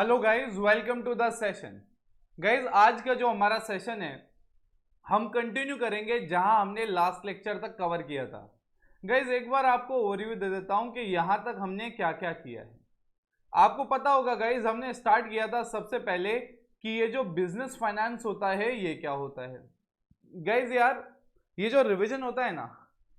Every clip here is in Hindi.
Hello guys, welcome to the session. Guys, आज का जो हमारा सेशन है हम कंटिन्यू करेंगे जहां हमने लास्ट लेक्चर तक कवर किया था। गाइज, एक बार आपको ओवरव्यू दे देता हूं कि यहां तक हमने क्या क्या किया है। आपको पता होगा गाइज, हमने स्टार्ट किया था सबसे पहले कि ये जो बिजनेस फाइनेंस होता है ये क्या होता है। गाइज यार, ये जो रिवीजन होता है ना,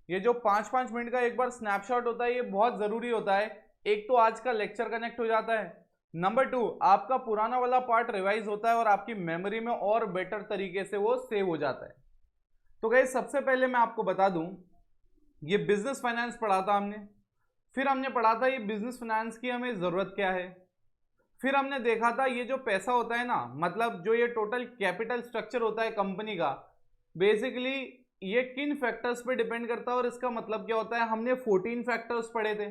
ये जो 5-5 मिनट का एक बार स्नैपशॉट होता है, ये बहुत जरूरी होता है। एक तो आज का लेक्चर कनेक्ट हो जाता है, नंबर 2 आपका पुराना वाला पार्ट रिवाइज होता है और आपकी मेमोरी में और बेटर तरीके से वो सेव हो जाता है। तो गाइस, सबसे पहले मैं आपको बता दूं, ये बिजनेस फाइनेंस पढ़ा था हमने, फिर हमने पढ़ा था ये बिजनेस फाइनेंस की हमें जरूरत क्या है, फिर हमने देखा था ये जो पैसा होता है ना, मतलब जो ये टोटल कैपिटल स्ट्रक्चर होता है कंपनी का, बेसिकली ये किन फैक्टर्स पे डिपेंड करता है और इसका मतलब क्या होता है। हमने 14 फैक्टर्स पढ़े थे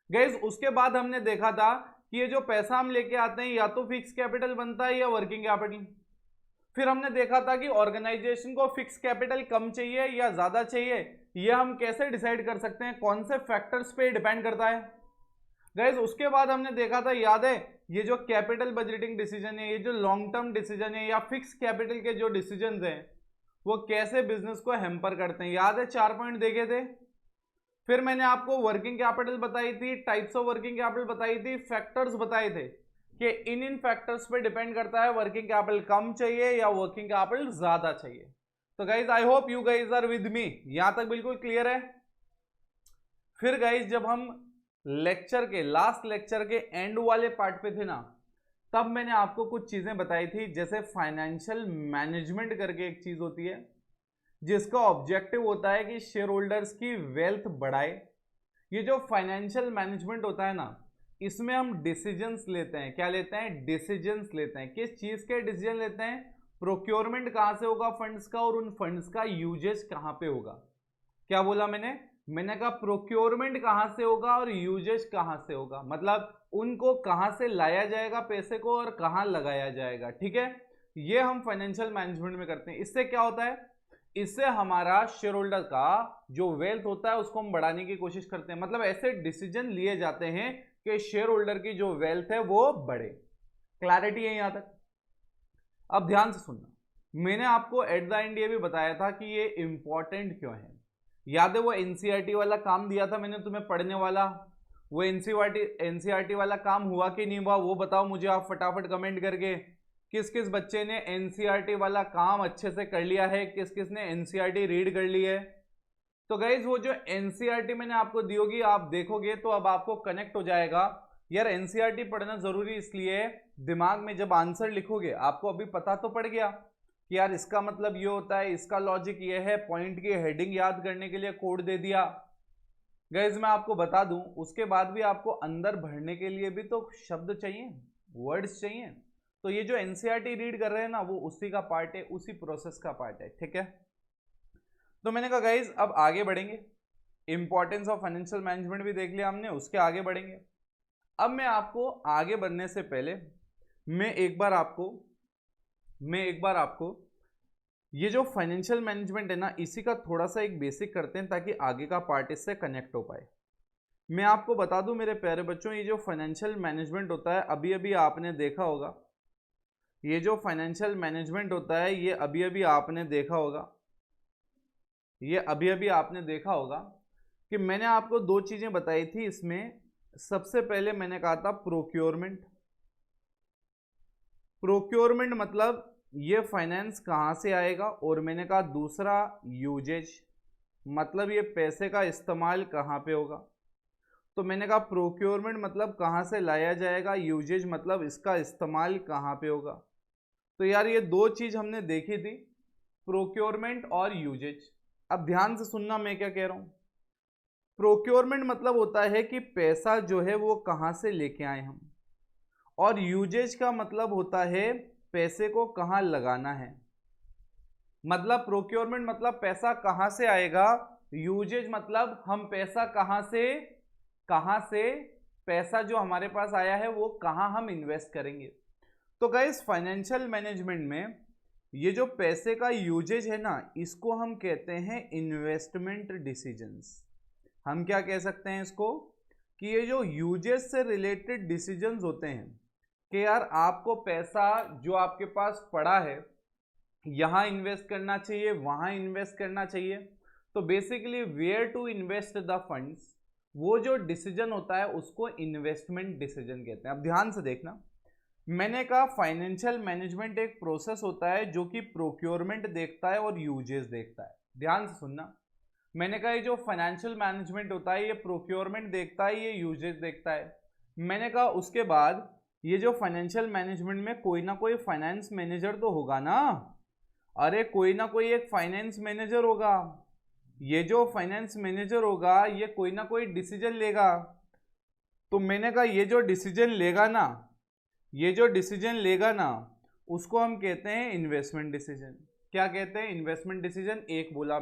गाइस। उसके बाद हमने देखा था कि ये जो पैसा हम लेके आते हैं या तो फिक्स कैपिटल बनता है या वर्किंग कैपिटल। फिर हमने देखा था कि ऑर्गेनाइजेशन को फिक्स कैपिटल कम चाहिए या ज्यादा चाहिए, ये हम कैसे डिसाइड कर सकते हैं, कौन से फैक्टर्स पे डिपेंड करता है गाइस। उसके बाद हमने देखा था, याद है, ये जो कैपिटल बजटिंग डिसीजन है, ये जो लॉन्ग टर्म डिसीजन है या फिक्स कैपिटल के जो डिसीजन हैं वो कैसे बिजनेस को हैम्पर करते हैं। याद है, 4 पॉइंट देखे थे। फिर मैंने आपको वर्किंग कैपिटल बताई थी, टाइप्स ऑफ वर्किंग कैपिटल बताई थी, फैक्टर्स बताए थे कि इन फैक्टर्स पे डिपेंड करता है वर्किंग कैपिटल कम चाहिए या वर्किंग कैपिटल ज्यादा चाहिए। तो guys, I hope you guys are with me, यहां तक बिल्कुल क्लियर है। फिर गाइज, जब हम लेक्चर के लास्ट लेक्चर के एंड वाले पार्ट पे थे ना, तब मैंने आपको कुछ चीजें बताई थी, जैसे फाइनेंशियल मैनेजमेंट करके एक चीज होती है जिसका ऑब्जेक्टिव होता है कि शेयर होल्डर्स की वेल्थ बढ़ाए। ये जो फाइनेंशियल मैनेजमेंट होता है ना, इसमें हम डिसीजंस लेते हैं। क्या लेते हैं? डिसीजंस लेते हैं। किस चीज के डिसीजन लेते हैं? प्रोक्योरमेंट कहां से होगा फंड्स का, और उन फंड्स का यूजेज कहां पे होगा। क्या बोला मैंने कहा प्रोक्योरमेंट कहां से होगा और यूजेज कहां से होगा, मतलब उनको कहां से लाया जाएगा पैसे को और कहां लगाया जाएगा। ठीक है, ये हम फाइनेंशियल मैनेजमेंट में करते हैं। इससे क्या होता है, इससे हमारा शेयर होल्डर का जो वेल्थ होता है उसको हम बढ़ाने की कोशिश करते हैं। मतलब ऐसे डिसीजन लिए जाते हैं कि शेयर होल्डर की जो वेल्थ है वो बढ़े। क्लैरिटी है यहां तक? अब ध्यान से सुनना, मैंने आपको एट द एंड ये भी बताया था कि ये इंपॉर्टेंट क्यों है। याद है वो एनसीईआरटी वाला काम दिया था मैंने तुम्हें पढ़ने वाला, वो एनसीईआरटी वाला काम हुआ कि नहीं हुआ वो बताओ मुझे आप फटाफट कमेंट करके। किस किस बच्चे ने एनसीईआरटी वाला काम अच्छे से कर लिया है, किस किस ने एनसीईआरटी रीड कर ली है। तो गाइज, वो जो एनसीईआरटी मैंने आपको दी होगी, आप देखोगे तो अब आपको कनेक्ट हो जाएगा। यार, एनसीईआरटी पढ़ना जरूरी इसलिए है, दिमाग में जब आंसर लिखोगे आपको अभी पता तो पड़ गया कि यार इसका मतलब ये होता है, इसका लॉजिक ये है, पॉइंट की हेडिंग याद करने के लिए कोड दे दिया। गाइज, मैं आपको बता दूं, उसके बाद भी आपको अंदर भरने के लिए भी तो शब्द चाहिए, वर्ड्स चाहिए। तो ये जो एनसीईआरटी रीड कर रहे हैं ना, वो उसी का पार्ट है, उसी प्रोसेस का पार्ट है। ठीक है, तो मैंने कहा गाइज अब आगे बढ़ेंगे। इंपॉर्टेंस ऑफ फाइनेंशियल मैनेजमेंट भी देख लिया हमने, उसके आगे बढ़ेंगे। अब मैं आपको आगे बढ़ने से पहले मैं एक बार आपको ये जो फाइनेंशियल मैनेजमेंट है ना, इसी का थोड़ा सा एक बेसिक करते हैं ताकि आगे का पार्ट इससे कनेक्ट हो पाए। मैं आपको बता दूं मेरे प्यारे बच्चों, ये जो फाइनेंशियल मैनेजमेंट होता है अभी अभी आपने देखा होगा, ये जो फाइनेंशियल मैनेजमेंट होता है ये अभी अभी आपने देखा होगा, ये अभी अभी आपने देखा होगा कि मैंने आपको दो चीजें बताई थी इसमें। सबसे पहले मैंने कहा था प्रोक्योरमेंट। प्रोक्योरमेंट मतलब ये फाइनेंस कहां से आएगा, और मैंने कहा दूसरा यूजेज, मतलब ये पैसे का इस्तेमाल कहां पे होगा। तो मैंने कहा प्रोक्योरमेंट मतलब कहां से लाया जाएगा, यूजेज मतलब इसका इस्तेमाल कहां पे होगा। तो यार ये दो चीज हमने देखी थी, प्रोक्योरमेंट और यूजेज। अब ध्यान से सुनना मैं क्या कह रहा हूं। प्रोक्योरमेंट मतलब होता है कि पैसा जो है वो कहां से लेके आए हम, और यूजेज का मतलब होता है पैसे को कहां लगाना है। मतलब प्रोक्योरमेंट मतलब पैसा कहां से आएगा, यूजेज मतलब हम पैसा कहां से पैसा जो हमारे पास आया है वो कहां हम इन्वेस्ट करेंगे। तो गाइस, फाइनेंशियल मैनेजमेंट में ये जो पैसे का यूजेज है ना, इसको हम कहते हैं इन्वेस्टमेंट डिसीजंस। हम क्या कह सकते हैं इसको, कि ये जो यूजेस से रिलेटेड डिसीजंस होते हैं, कि यार आपको पैसा जो आपके पास पड़ा है यहां इन्वेस्ट करना चाहिए, वहां इन्वेस्ट करना चाहिए। तो basically where to invest the funds, वो जो डिसीजन होता है उसको इन्वेस्टमेंट डिसीजन कहते हैं। अब ध्यान से देखना, मैंने कहा फाइनेंशियल मैनेजमेंट एक प्रोसेस होता है जो कि प्रोक्योरमेंट देखता है और यूजेस देखता है। ध्यान से सुनना, मैंने कहा ये जो फाइनेंशियल मैनेजमेंट होता है ये प्रोक्योरमेंट देखता है, ये यूजेस देखता है। मैंने कहा उसके बाद ये जो फाइनेंशियल मैनेजमेंट में कोई ना कोई फाइनेंस मैनेजर तो होगा ना, अरे कोई ना कोई एक फाइनेंस मैनेजर होगा। ये जो फाइनेंस मैनेजर होगा ये कोई ना कोई डिसीजन लेगा। तो मैंने कहा ये जो डिसीजन लेगा ना, ये जो डिसीजन लेगा ना उसको हम कहते हैं इन्वेस्टमेंट डिसीजन। क्या कहते हैं? Investment decision. एक बोला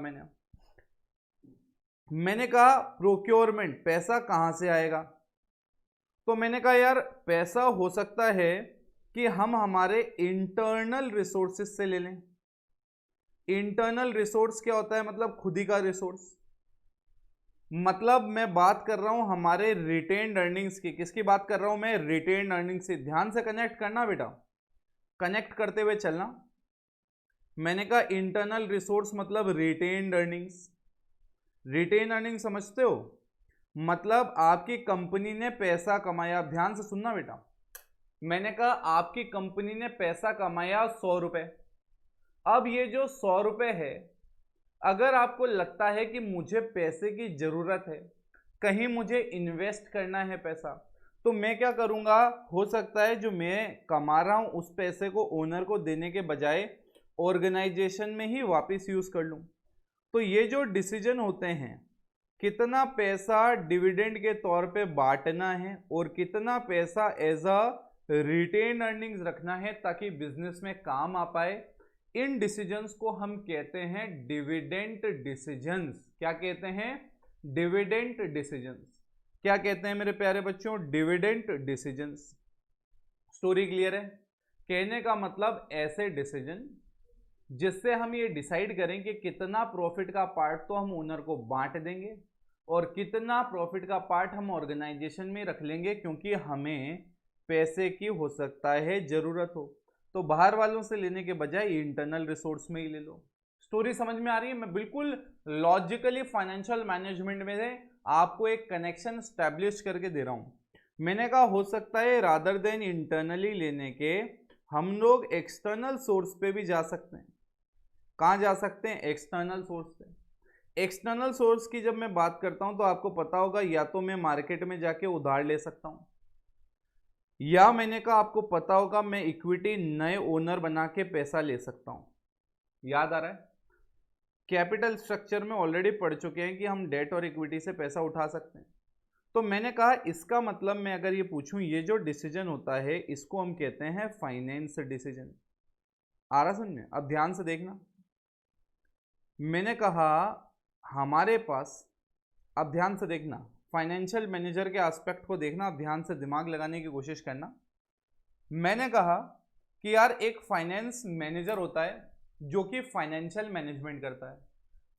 मैंने कहा प्रोक्योरमेंट, पैसा कहां से आएगा? तो मैंने कहा यार पैसा हो सकता है कि हम हमारे इंटरनल रिसोर्सेज से ले लें। इंटरनल रिसोर्स क्या होता है? मतलब खुद ही का रिसोर्स। मतलब मैं बात कर रहा हूं हमारे रिटेन्ड अर्निंग्स की। किसकी बात कर रहा हूं मैं? रिटेन्ड अर्निंग्स से। ध्यान से कनेक्ट करना बेटा, कनेक्ट करते हुए चलना। मैंने कहा इंटरनल रिसोर्स मतलब रिटेन्ड अर्निंग्स। रिटेन अर्निंग समझते हो? मतलब आपकी कंपनी ने पैसा कमाया। ध्यान से सुनना बेटा, मैंने कहा आपकी कंपनी ने पैसा कमाया 100 रुपए। अब ये जो 100 रुपए है, अगर आपको लगता है कि मुझे पैसे की जरूरत है, कहीं मुझे इन्वेस्ट करना है पैसा, तो मैं क्या करूंगा? हो सकता है जो मैं कमा रहा हूं उस पैसे को ओनर को देने के बजाय ऑर्गेनाइजेशन में ही वापस यूज कर लूं। तो ये जो डिसीजन होते हैं, कितना पैसा डिविडेंड के तौर पे बांटना है और कितना पैसा एज अ रिटेन अर्निंग्स रखना है ताकि बिजनेस में काम आ पाए, इन डिसीजंस को हम कहते हैं डिविडेंड डिसीजंस। क्या कहते हैं? Dividend decisions. क्या कहते हैं मेरे प्यारे बच्चों? Dividend decisions. स्टोरी क्लियर है? कहने का मतलब ऐसे डिसीजन जिससे हम ये डिसाइड करें कि कितना प्रॉफिट का पार्ट तो हम ओनर को बांट देंगे और कितना प्रॉफिट का पार्ट हम ऑर्गेनाइजेशन में रख लेंगे, क्योंकि हमें पैसे की हो सकता है जरूरत हो। तो बाहर वालों से लेने के बजाय इंटरनल रिसोर्स में ही ले लो। स्टोरी समझ में आ रही है? मैं बिल्कुल लॉजिकली फाइनेंशियल मैनेजमेंट में आपको एक कनेक्शन स्टैब्लिश करके दे रहा हूं। मैंने कहा हो सकता है रादर देन इंटरनली लेने के हम लोग एक्सटर्नल सोर्स पे भी जा सकते हैं। कहां जा सकते हैं? एक्सटर्नल सोर्स पे। एक्सटर्नल सोर्स की जब मैं बात करता हूं तो आपको पता होगा या तो मैं मार्केट में जाके उधार ले सकता हूं, या मैंने कहा आपको पता होगा मैं इक्विटी नए ओनर बना के पैसा ले सकता हूं। याद आ रहा है? कैपिटल स्ट्रक्चर में ऑलरेडी पढ़ चुके हैं कि हम डेट और इक्विटी से पैसा उठा सकते हैं। तो मैंने कहा इसका मतलब मैं अगर ये पूछूं, ये जो डिसीजन होता है इसको हम कहते हैं फाइनेंस डिसीजन। आ रहा सुनने? अब ध्यान से देखना, मैंने कहा हमारे पास, अब ध्यान से देखना, फाइनेंशियल मैनेजर के एस्पेक्ट को देखना, अब ध्यान से दिमाग लगाने की कोशिश करना। मैंने कहा कि यार एक फाइनेंस मैनेजर होता है जो कि फाइनेंशियल मैनेजमेंट करता है।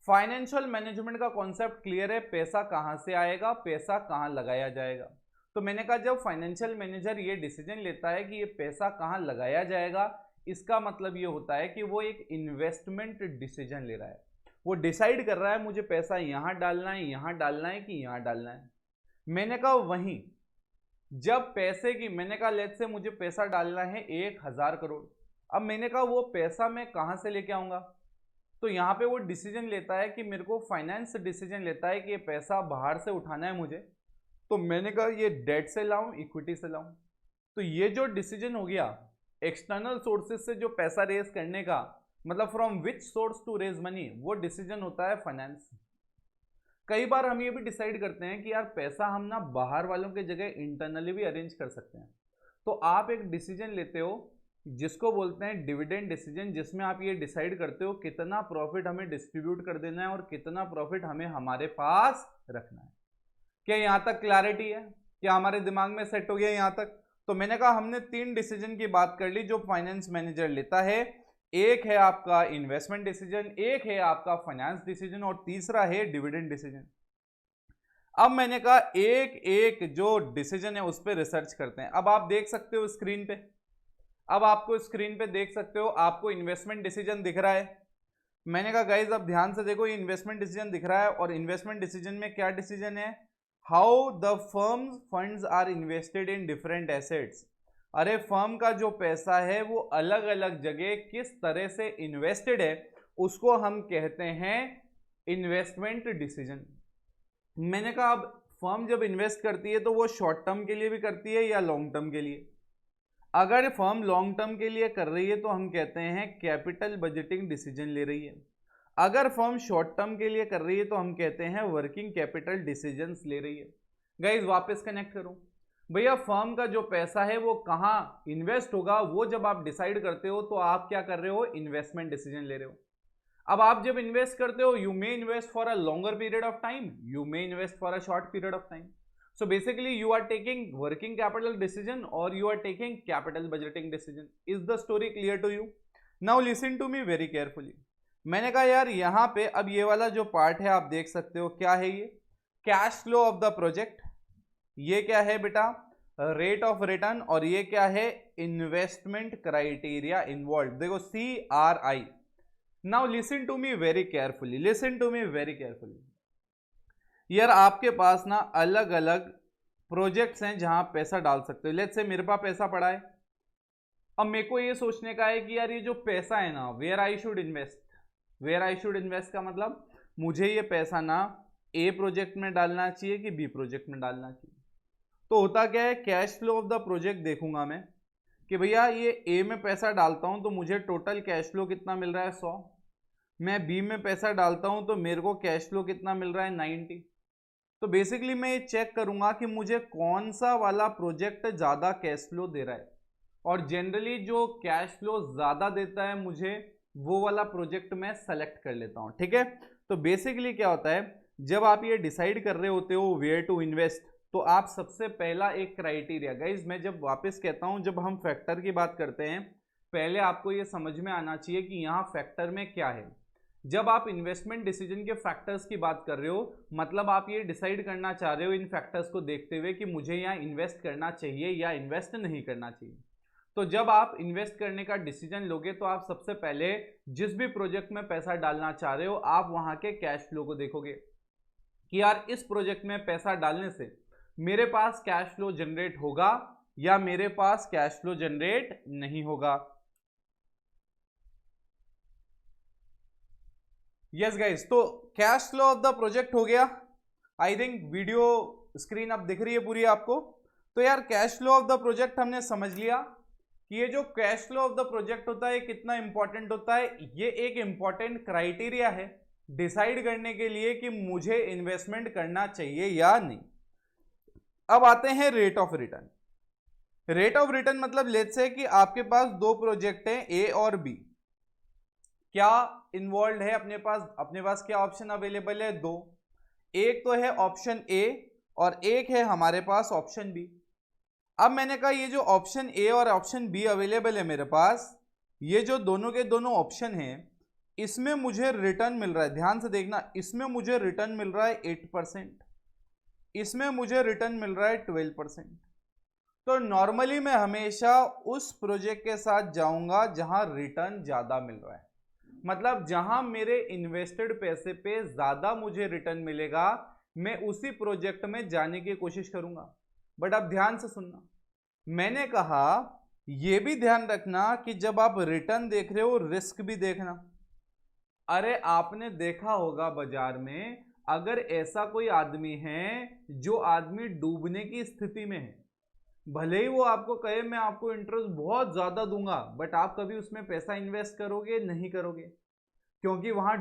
फाइनेंशियल मैनेजमेंट का कॉन्सेप्ट क्लियर है, पैसा कहां से आएगा, पैसा कहां लगाया जाएगा। तो मैंने कहा जब फाइनेंशियल मैनेजर ये डिसीजन लेता है कि ये पैसा कहां लगाया जाएगा, इसका मतलब ये होता है कि वो एक इन्वेस्टमेंट डिसीजन ले रहा है। वो डिसाइड कर रहा है मुझे पैसा यहां डालना है, यहां डालना है कि यहां डालना है। मैंने कहा वहीं जब पैसे की, मैंने कहा लेट्स से मुझे पैसा डालना है 1000 करोड़। अब मैंने कहा वो पैसा मैं कहां से लेके आऊंगा? तो यहां पे वो डिसीजन लेता है कि मेरे को फाइनेंस डिसीजन लेता है कि ये पैसा बाहर से उठाना है मुझे। तो मैंने कहा ये डेट से लाऊं, इक्विटी से लाऊं। तो ये जो डिसीजन हो गया एक्सटर्नल सोर्सेज से जो पैसा रेज करने का, मतलब from which source to raise money, वो डिसीजन होता है फाइनेंस। कई बार हम ये भी डिसाइड करते हैं कि यार पैसा हम ना बाहर वालों के जगह इंटरनली भी अरेंज कर सकते हैं। तो आप एक डिसीजन लेते हो जिसको बोलते हैं डिविडेंड डिसीजन, जिसमें आप ये डिसाइड करते हो कितना प्रॉफिट हमें डिस्ट्रीब्यूट कर देना है और कितना प्रॉफिट हमें हमारे पास रखना है। क्या यहां तक क्लैरिटी है? क्या हमारे दिमाग में सेट हो गया यहां तक? तो मैंने कहा हमने 3 डिसीजन की बात कर ली जो फाइनेंस मैनेजर लेता है। एक है आपका इन्वेस्टमेंट डिसीजन, एक है आपका फाइनेंस डिसीजन और तीसरा है डिविडेंड डिसीजन। अब मैंने कहा एक एक जो डिसीजन है उस पर रिसर्च करते हैं। अब आप देख सकते हो स्क्रीन पे अब आपको स्क्रीन पे देख सकते हो, आपको इन्वेस्टमेंट डिसीजन दिख रहा है। मैंने कहा गाइज अब ध्यान से देखो, ये इन्वेस्टमेंट डिसीजन दिख रहा है और इन्वेस्टमेंट डिसीजन में क्या डिसीजन है, how the firms funds are invested in different assets. अरे फर्म का जो पैसा है वो अलग अलग जगह किस तरह से इन्वेस्टेड है, उसको हम कहते हैं इन्वेस्टमेंट डिसीजन। मैंने कहा अब फर्म जब इन्वेस्ट करती है तो वो शॉर्ट टर्म के लिए भी करती है या लॉन्ग टर्म के लिए। अगर फर्म लॉन्ग टर्म के लिए कर रही है तो हम कहते हैं कैपिटल बजटिंग डिसीजन ले रही है। अगर फर्म शॉर्ट टर्म के लिए कर रही है तो हम कहते हैं वर्किंग कैपिटल डिसीजंस ले रही है। गाइस वापस कनेक्ट करूं, भैया फर्म का जो पैसा है वो कहां इन्वेस्ट होगा, वो जब आप डिसाइड करते हो तो आप क्या कर रहे हो, इन्वेस्टमेंट डिसीजन ले रहे हो। अब आप जब इन्वेस्ट करते हो, you may invest for a longer period of time, you may invest for a short period of time. So basically you are taking working capital decision or you are taking capital budgeting decision. Is the story clear to you? Now listen to me very carefully. मैंने कहा यार यहाँ पे अब ये वाला जो पार्ट है आप देख सकते हो, क्या है ये, cash flow of the project. ये क्या है बेटा, रेट ऑफ रिटर्न, और ये क्या है, इन्वेस्टमेंट क्राइटेरिया इन्वॉल्व। देखो CRI। Now listen to me very carefully, listen to me very carefully. यार आपके पास ना अलग अलग प्रोजेक्ट्स हैं जहां आप पैसा डाल सकते हो। लेट्स से मेरे पास पैसा पड़ा है, अब मेरे को ये सोचने का है कि यार ये जो पैसा है ना, where I should invest. Where I should invest का मतलब मुझे ये पैसा ना ए प्रोजेक्ट में डालना चाहिए कि बी प्रोजेक्ट में डालना चाहिए। तो होता क्या है, cash flow of the project देखूंगा मैं कि भैया ये ए में पैसा डालता हूं तो मुझे टोटल कैश फ्लो कितना मिल रहा है 100। मैं बी में पैसा डालता हूं तो मेरे को कैश फ्लो कितना मिल रहा है 90। तो बेसिकली मैं ये चेक करूंगा कि मुझे कौन सा वाला प्रोजेक्ट ज्यादा कैश फ्लो दे रहा है, और जनरली जो कैश फ्लो ज्यादा देता है मुझे वो वाला प्रोजेक्ट मैं सेलेक्ट कर लेता हूं। ठीक है, तो बेसिकली क्या होता है, जब आप ये डिसाइड कर रहे होते हो वेयर टू इन्वेस्ट, तो आप सबसे पहला एक क्राइटेरिया, गाइज मैं जब वापस कहता हूं, जब हम फैक्टर की बात करते हैं पहले आपको ये समझ में आना चाहिए कि यहाँ फैक्टर में क्या है। जब आप इन्वेस्टमेंट डिसीजन के फैक्टर्स की बात कर रहे हो, मतलब आप ये डिसाइड करना चाह रहे हो इन फैक्टर्स को देखते हुए कि मुझे यहाँ इन्वेस्ट करना चाहिए या इन्वेस्ट नहीं करना चाहिए। तो जब आप इन्वेस्ट करने का डिसीजन लोगे तो आप सबसे पहले जिस भी प्रोजेक्ट में पैसा डालना चाह रहे हो, आप वहां के कैश फ्लो को देखोगे कि यार इस प्रोजेक्ट में पैसा डालने से मेरे पास कैश फ्लो जनरेट होगा या मेरे पास कैश फ्लो जनरेट नहीं होगा। यस गाइस, तो cash flow of the project हो गया। आई थिंक वीडियो स्क्रीन अब दिख रही है पूरी आपको। तो यार cash flow of the project हमने समझ लिया कि ये जो cash flow of the project होता है कितना इंपॉर्टेंट होता है। ये एक इंपॉर्टेंट क्राइटेरिया है डिसाइड करने के लिए कि मुझे इन्वेस्टमेंट करना चाहिए या नहीं। अब आते हैं rate of return. Rate of return मतलब लेट्स से कि आपके पास दो प्रोजेक्ट हैं ए और बी, क्या इन्वॉल्व है अपने पास क्या ऑप्शन अवेलेबल है, दो। एक तो है ऑप्शन ए और एक है हमारे पास ऑप्शन बी। अब मैंने कहा ये जो ऑप्शन ए और ऑप्शन बी अवेलेबल है मेरे पास, ये जो दोनों के दोनों ऑप्शन हैं, इसमें मुझे रिटर्न मिल रहा है, ध्यान से देखना, इसमें मुझे रिटर्न मिल रहा है 8%, इसमें मुझे रिटर्न मिल रहा है 12%। तो नॉर्मली मैं हमेशा उस प्रोजेक्ट के साथ जाऊंगा जहां रिटर्न ज्यादा मिल रहा है, मतलब जहां मेरे इन्वेस्टेड पैसे पे ज्यादा मुझे रिटर्न मिलेगा, मैं उसी प्रोजेक्ट में जाने की कोशिश करूंगा। बट अब ध्यान से सुनना, मैंने कहा यह भी ध्यान रखना कि जब आप रिटर्न देख रहे हो रिस्क भी देखना। अरे आपने देखा होगा बाजार में, अगर ऐसा कोई आदमी है जो आदमी डूबने की स्थिति में है, भले ही वो आपको कहे मैं आपको इंटरेस्ट बहुत ज्यादा दूंगा, बट आप कभी उसमें पैसा इन्वेस्ट करोगे नहीं करोगे, क्योंकि वहां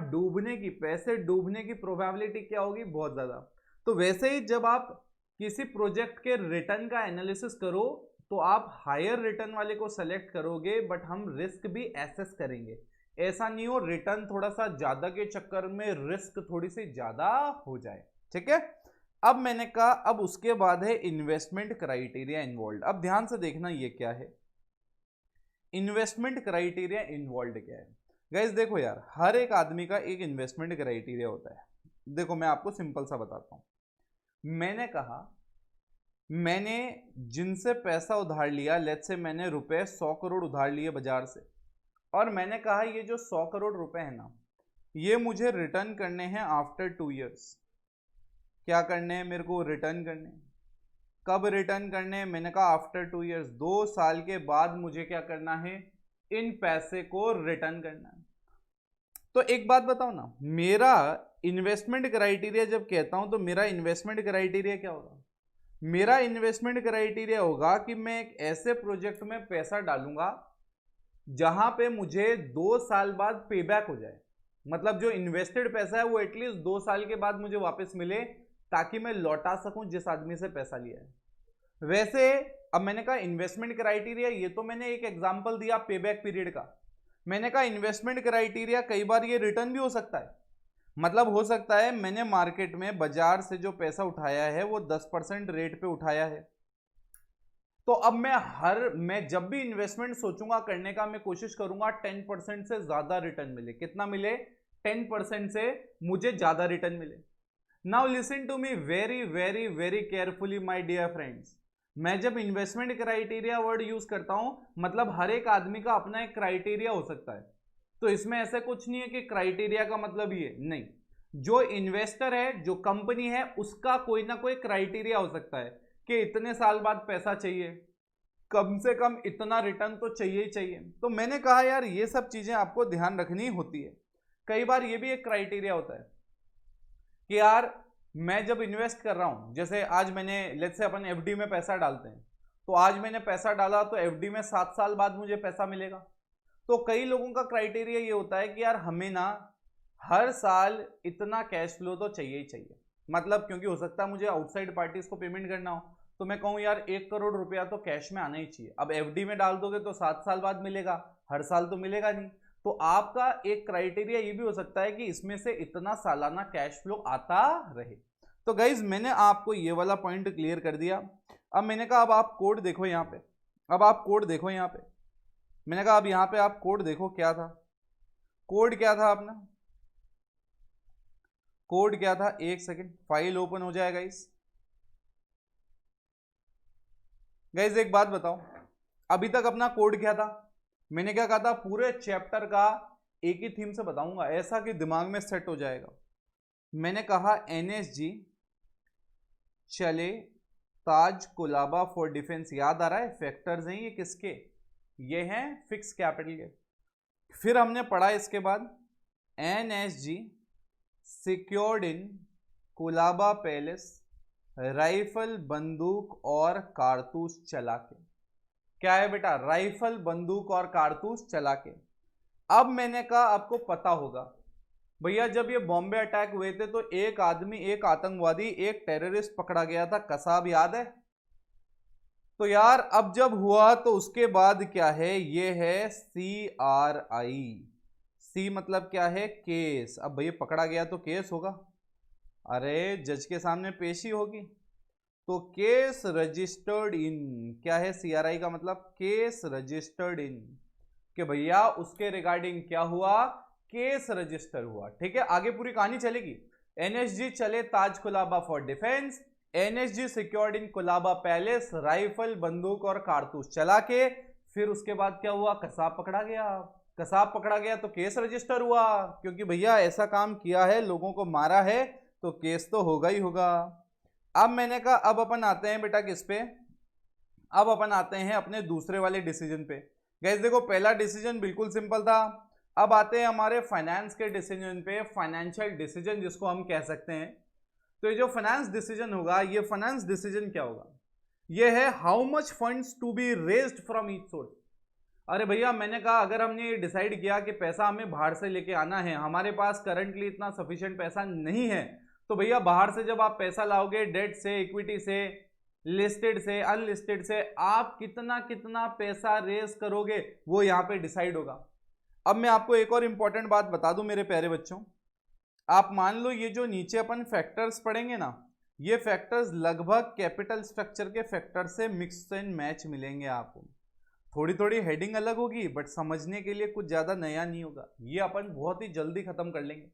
पैसे डूबने की प्रोबेबिलिटी क्या होगी, बहुत ज्यादा। तो वैसे ही जब आप किसी प्रोजेक्ट के रिटर्न का एनालिसिस करो तो आप हायर रिटर्न वाले को सेलेक्ट करोगे, बट हम रिस्क भी एसेस करेंगे। ऐसा नहीं हो रिटर्न थोड़ा सा ज्यादा के चक्कर में रिस्क थोड़ी सी ज्यादा हो जाए। ठीक है, अब मैंने कहा अब उसके बाद है इन्वेस्टमेंट क्राइटेरिया इन्वॉल्व। अब ध्यान से देखना ये क्या है, इन्वेस्टमेंट क्राइटेरिया इन्वॉल्व क्या है। गाइस देखो यार, हर एक आदमी का एक इन्वेस्टमेंट क्राइटेरिया होता है। देखो मैं आपको सिंपल सा बताता हूं। मैंने कहा मैंने जिनसे पैसा उधार लिया, लेट्स से मैंने रुपए 100 करोड़ उधार लिए बाजार से, और मैंने कहा ये जो 100 करोड़ रुपए है ना, ये मुझे रिटर्न करने हैं आफ्टर 2 इयर्स। क्या करने हैं मेरे को? रिटर्न करने हैं। कब रिटर्न करने हैं? मैंने कहा आफ्टर 2 इयर्स, 2 साल के बाद मुझे क्या करना है? इन पैसे को रिटर्न करना है। तो एक बात बताओ ना, मेरा इन्वेस्टमेंट क्राइटेरिया जब कहता हूं तो मेरा इन्वेस्टमेंट क्राइटेरिया क्या होगा? मेरा इन्वेस्टमेंट क्राइटेरिया होगा कि मैं एक ऐसे प्रोजेक्ट में पैसा डालूंगा जहां पे मुझे 2 साल बाद पे बैक हो जाए। मतलब जो इन्वेस्टेड पैसा है वो एटलीस्ट 2 साल के बाद मुझे वापस मिले, ताकि मैं लौटा सकूं जिस आदमी से पैसा लिया है। वैसे अब मैंने कहा इन्वेस्टमेंट क्राइटेरिया, ये तो मैंने एक एग्जांपल दिया पे बैक पीरियड का। मैंने कहा इन्वेस्टमेंट क्राइटेरिया कई बार ये रिटर्न भी हो सकता है। मतलब हो सकता है मैंने मार्केट में बाजार से जो पैसा उठाया है वो 10% रेट पे उठाया है, तो अब मैं जब भी इन्वेस्टमेंट सोचूंगा करने का, मैं कोशिश करूंगा 10% से ज्यादा रिटर्न मिले। कितना मिले? 10% से मुझे ज्यादा रिटर्न मिले। Now listen to me very very very carefully my dear friends. मैं जब इन्वेस्टमेंट क्राइटेरिया वर्ड यूज करता हूं, मतलब हर एक आदमी का अपना एक क्राइटेरिया हो सकता है। तो इसमें ऐसा कुछ नहीं है कि क्राइटेरिया का मतलब ये नहीं। जो इन्वेस्टर है, जो कंपनी है, उसका कोई ना कोई क्राइटेरिया हो सकता है कि इतने साल बाद पैसा चाहिए, कम से कम इतना रिटर्न तो चाहिए ही चाहिए। तो मैंने कहा यार ये सब चीजें आपको ध्यान रखनी होती है। कई बार ये भी एक क्राइटेरिया होता है कि यार मैं जब इन्वेस्ट कर रहा हूं, जैसे आज मैंने, लेट्स से अपन एफडी में पैसा डालते हैं, तो आज मैंने पैसा डाला तो एफडी में 7 साल बाद मुझे पैसा मिलेगा। तो कई लोगों का क्राइटेरिया ये होता है कि यार हमें ना हर साल इतना कैश फ्लो तो चाहिए ही चाहिए। मतलब क्योंकि हो सकता है मुझे आउटसाइड पार्टीज को पेमेंट करना हो, तो मैं कहूँ यार 1 करोड़ रुपया तो कैश में आना ही चाहिए। अब एफडी में डाल दोगे तो 7 साल बाद मिलेगा, हर साल तो मिलेगा नहीं। तो आपका एक क्राइटेरिया ये भी हो सकता है कि इसमें से इतना सालाना कैश फ्लो आता रहे। तो गाइज मैंने आपको ये वाला पॉइंट क्लियर कर दिया। अब मैंने कहा अब आप कोड देखो यहाँ पे, अब आप कोड देखो यहाँ पे। मैंने कहा अब यहाँ पे आप कोड देखो, क्या था कोड? क्या था अपना कोड? क्या था? एक सेकंड, फाइल ओपन हो जाएगा गाइज एक बात बताओ, अभी तक अपना कोड क्या था? मैंने क्या कहा था? पूरे चैप्टर का एक ही थीम से बताऊंगा, ऐसा कि दिमाग में सेट हो जाएगा। मैंने कहा एनएसजी चले ताज कोलाबा फॉर डिफेंस। याद आ रहा है? फैक्टर्स हैं ये किसके? ये हैं फिक्स कैपिटल के। फिर हमने पढ़ा इसके बाद NSG secured in Colaba palace rifle, बंदूक और कारतूस चला के। क्या है बेटा? राइफल, बंदूक और कारतूस चला के। अब मैंने कहा आपको पता होगा भैया, जब ये बॉम्बे अटैक हुए थे तो एक आदमी, एक आतंकवादी, एक टेररिस्ट पकड़ा गया था, कसाब, याद है? तो यार अब जब हुआ तो उसके बाद क्या है? ये है CRI। सी मतलब क्या है? केस। अब भैया पकड़ा गया तो केस होगा, अरे जज के सामने पेशी होगी। तो केस रजिस्टर्ड इन, क्या है CRI का मतलब? केस रजिस्टर्ड इन, कि भैया उसके रिगार्डिंग क्या हुआ? केस रजिस्टर हुआ। ठीक है, आगे पूरी कहानी चलेगी। एनएसजी चले Taj Colaba for defence, NSG secured in Colaba palace, rifle, बंदूक और कारतूस चला के। फिर उसके बाद क्या हुआ? कसाब पकड़ा गया। कसाब पकड़ा गया तो केस रजिस्टर हुआ, क्योंकि भैया ऐसा काम किया है, लोगों को मारा है, तो केस तो होगा ही होगा। अब मैंने कहा अब अपन आते हैं बेटा किस पे? अब अपन आते हैं अपने दूसरे वाले डिसीजन पे। गैस देखो, पहला डिसीजन बिल्कुल सिंपल था। अब आते हैं हमारे फाइनेंस के डिसीजन पे, फाइनेंशियल डिसीजन जिसको हम कह सकते हैं। तो ये जो फाइनेंस डिसीजन होगा, ये फाइनेंस डिसीजन क्या होगा? ये है how much funds to be raised from each source. अरे भैया मैंने कहा अगर हमने ये डिसाइड किया कि पैसा हमें बाहर से लेके आना है, हमारे पास करंटली इतना सफिशिएंट पैसा नहीं है, तो भैया बाहर से जब आप पैसा लाओगे, डेट से, इक्विटी से, लिस्टेड से, अनलिस्टेड से, आप कितना कितना पैसा रेज करोगे वो यहाँ पे डिसाइड होगा। अब मैं आपको एक और इंपॉर्टेंट बात बता दूं मेरे प्यारे बच्चों, आप मान लो ये जो नीचे अपन फैक्टर्स पढ़ेंगे ना, ये फैक्टर्स लगभग कैपिटल स्ट्रक्चर के फैक्टर से मिक्स एंड मैच मिलेंगे आपको। थोड़ी थोड़ी हेडिंग अलग होगी, बट समझने के लिए कुछ ज़्यादा नया नहीं होगा। ये अपन बहुत ही जल्दी खत्म कर लेंगे,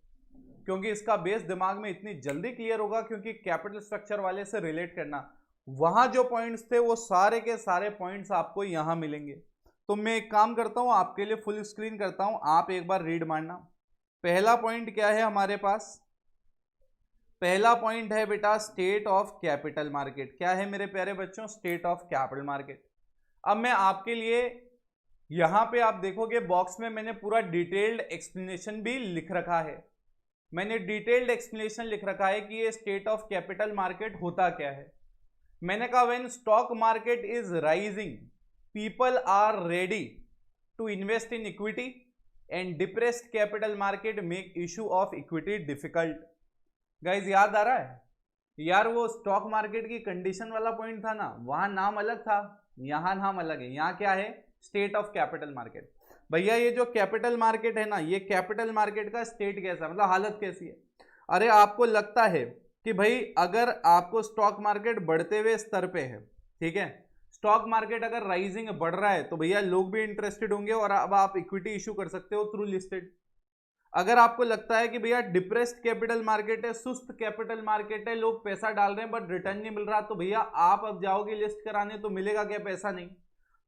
क्योंकि इसका बेस दिमाग में इतनी जल्दी क्लियर होगा, क्योंकि कैपिटल स्ट्रक्चर वाले से रिलेट करना वहां जो पॉइंट्स थे वो सारे के सारे पॉइंट्स आपको यहां मिलेंगे। तो मैं एक काम करता हूं, आपके लिए फुल स्क्रीन करता हूं, आप एक बार रीड मारना। पहला पॉइंट क्या है हमारे पास? पहला पॉइंट है बेटा स्टेट ऑफ कैपिटल मार्केट। क्या है मेरे प्यारे बच्चों? State of capital market. अब मैं आपके लिए यहां पे आप देखोगे बॉक्स में मैंने पूरा डिटेल्ड एक्सप्लेनेशन भी लिख रखा है। मैंने डिटेल्ड एक्सप्लेनेशन लिख रखा है कि ये स्टेट ऑफ कैपिटल मार्केट होता क्या है। मैंने कहा when stock market is rising people are ready to invest in equity and depressed capital market make issue of equity difficult. Guys याद आ रहा है यार? वो स्टॉक मार्केट की कंडीशन वाला पॉइंट था ना, वहां नाम अलग था, यहां नाम अलग है। यहां क्या है? State of capital market. भैया ये जो कैपिटल मार्केट है ना, ये कैपिटल मार्केट का स्टेट कैसा, मतलब हालत कैसी है? अरे आपको लगता है कि भाई अगर आपको स्टॉक मार्केट बढ़ते हुए स्तर पे है, ठीक है, स्टॉक मार्केट अगर राइजिंग बढ़ रहा है तो भैया लोग भी इंटरेस्टेड होंगे और अब आप इक्विटी इशू कर सकते हो थ्रू लिस्टेड। अगर आपको लगता है कि भैया डिप्रेस्ड कैपिटल मार्केट है, सुस्त कैपिटल मार्केट है, लोग पैसा डाल रहे हैं बट रिटर्न नहीं मिल रहा, तो भैया आप अब जाओगे लिस्ट कराने तो मिलेगा क्या? पैसा नहीं।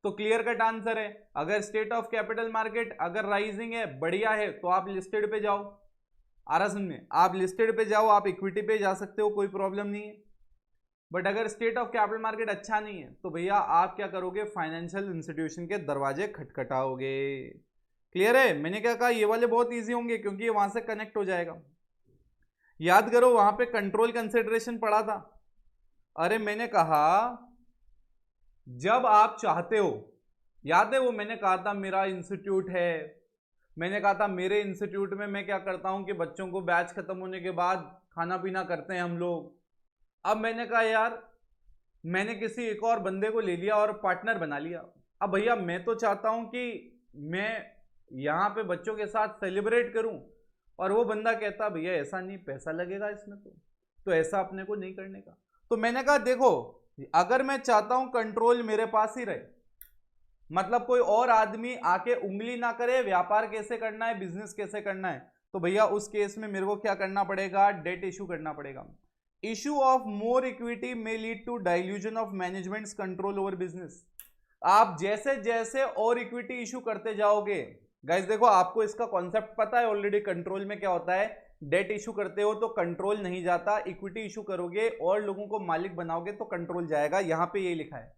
तो क्लियर कट आंसर है, अगर स्टेट ऑफ कैपिटल मार्केट अगर राइजिंग है, बढ़िया है, तो आप लिस्टेड पे जाओ। आ रहा समझ में? आप लिस्टेड पे जाओ, आप इक्विटी पे जा सकते हो, कोई प्रॉब्लम नहीं है। बट अगर स्टेट ऑफ कैपिटल मार्केट अच्छा नहीं है तो भैया आप क्या करोगे? फाइनेंशियल इंस्टीट्यूशन के दरवाजे खटखटाओगे। क्लियर है? मैंने क्या कहा, ये वाले बहुत इजी होंगे क्योंकि ये वहां से कनेक्ट हो जाएगा। याद करो वहां पे कंट्रोल कंसिडरेशन पड़ा था। अरे मैंने कहा जब आप चाहते हो, याद है वो मैंने कहा था मेरा इंस्टीट्यूट है, मैंने कहा था मेरे इंस्टीट्यूट में मैं क्या करता हूं कि बच्चों को बैच खत्म होने के बाद खाना पीना करते हैं हम लोग। अब मैंने कहा यार मैंने किसी एक और बंदे को ले लिया और पार्टनर बना लिया। अब भैया मैं तो चाहता हूं कि मैं यहाँ पे बच्चों के साथ सेलिब्रेट करूं, और वो बंदा कहता भैया ऐसा नहीं, पैसा लगेगा इसमें, तो ऐसा अपने को नहीं करने का। तो मैंने कहा देखो अगर मैं चाहता हूं कंट्रोल मेरे पास ही रहे, मतलब कोई और आदमी आके उंगली ना करे व्यापार कैसे करना है, बिजनेस कैसे करना है, तो भैया उस केस में मेरे को क्या करना पड़ेगा? डेट इशू करना पड़ेगा। Issue of more equity may lead to dilution of management's control over business. आप जैसे जैसे और इक्विटी इशू करते जाओगे, गाइस देखो आपको इसका कॉन्सेप्ट पता है ऑलरेडी, कंट्रोल में क्या होता है? डेट इशू करते हो तो कंट्रोल नहीं जाता, इक्विटी इशू करोगे और लोगों को मालिक बनाओगे तो कंट्रोल जाएगा। यहां पे ये लिखा है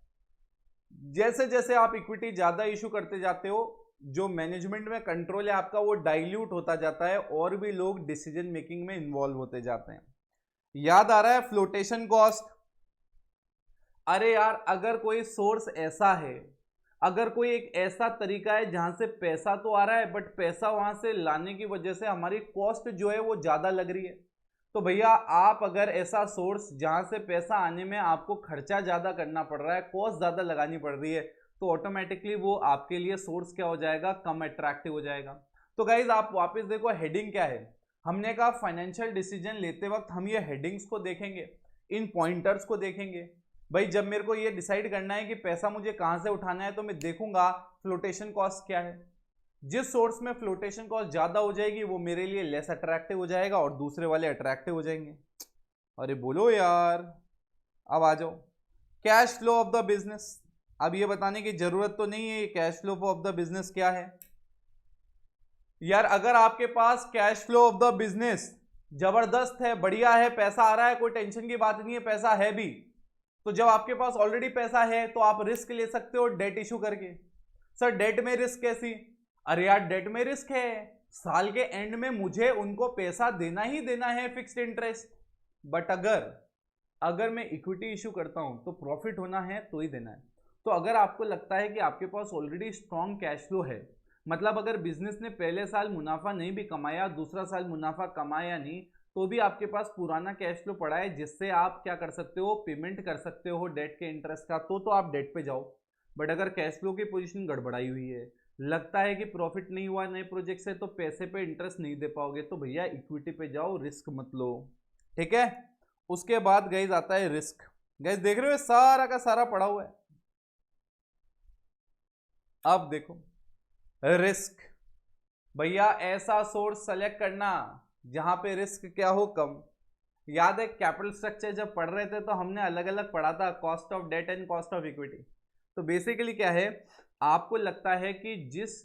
जैसे जैसे आप इक्विटी ज्यादा इशू करते जाते हो, जो मैनेजमेंट में कंट्रोल है आपका वो डाइल्यूट होता जाता है और भी लोग डिसीजन मेकिंग में इन्वॉल्व होते जाते हैं। याद आ रहा है फ्लोटेशन कॉस्ट? अरे यार अगर कोई सोर्स ऐसा है, अगर कोई एक ऐसा तरीका है जहां से पैसा तो आ रहा है बट पैसा वहां से लाने की वजह से हमारी कॉस्ट जो है वो ज्यादा लग रही है, तो भैया आप अगर ऐसा सोर्स जहां से पैसा आने में आपको खर्चा ज्यादा करना पड़ रहा है, कॉस्ट ज्यादा लगानी पड़ रही है, तो ऑटोमेटिकली वो आपके लिए सोर्स क्या हो जाएगा? कम अट्रैक्टिव हो जाएगा। तो गाइज आप वापस देखो हेडिंग क्या है। हमने कहा फाइनेंशियल डिसीजन लेते वक्त हम ये हेडिंग्स को देखेंगे, इन पॉइंटर्स को देखेंगे। भाई जब मेरे को ये डिसाइड करना है कि पैसा मुझे कहां से उठाना है तो मैं देखूंगा फ्लोटेशन कॉस्ट क्या है। जिस सोर्स में फ्लोटेशन कॉस्ट ज्यादा हो जाएगी वो मेरे लिए लेस अट्रैक्टिव हो जाएगा और दूसरे वाले अट्रैक्टिव हो जाएंगे। अरे बोलो यार, अब आ जाओ cash flow of the business. अब ये बताने की जरूरत तो नहीं है cash flow of the business क्या है। यार अगर आपके पास cash flow of the business जबरदस्त है, बढ़िया है, पैसा आ रहा है, कोई टेंशन की बात नहीं है, पैसा है भी, तो जब आपके पास ऑलरेडी पैसा है तो आप रिस्क ले सकते हो डेट इशू करके। सर डेट में रिस्क कैसी? अरे यार डेट में रिस्क है, साल के एंड में मुझे उनको पैसा देना ही देना है फिक्स्ड इंटरेस्ट। बट अगर मैं इक्विटी इशू करता हूं तो प्रॉफिट होना है तो ही देना है। तो अगर आपको लगता है कि आपके पास ऑलरेडी स्ट्रॉन्ग कैश फ्लो है, मतलब अगर बिजनेस ने पहले साल मुनाफा नहीं भी कमाया, दूसरा साल मुनाफा कमाया नहीं, तो भी आपके पास पुराना कैश फ्लो पड़ा है जिससे आप क्या कर सकते हो? पेमेंट कर सकते हो डेट के इंटरेस्ट का, तो आप डेट पे जाओ। बट अगर कैश फ्लो की पोजीशन गड़बड़ाई हुई है, लगता है कि प्रॉफिट नहीं हुआ नए प्रोजेक्ट से, तो पैसे पे इंटरेस्ट नहीं दे पाओगे, तो भैया इक्विटी पे जाओ, रिस्क मत लो। ठीक है? उसके बाद गाइज आता है रिस्क। गाइज देख रहे हो सारा का सारा पड़ा हुआ है। अब देखो रिस्क, भैया ऐसा सोर्स सेलेक्ट करना जहां पे रिस्क क्या हो? कम। याद है कैपिटल स्ट्रक्चर जब पढ़ रहे थे तो हमने अलग अलग पढ़ा था, cost of debt and cost of equity. तो बेसिकली क्या है, आपको लगता है कि जिस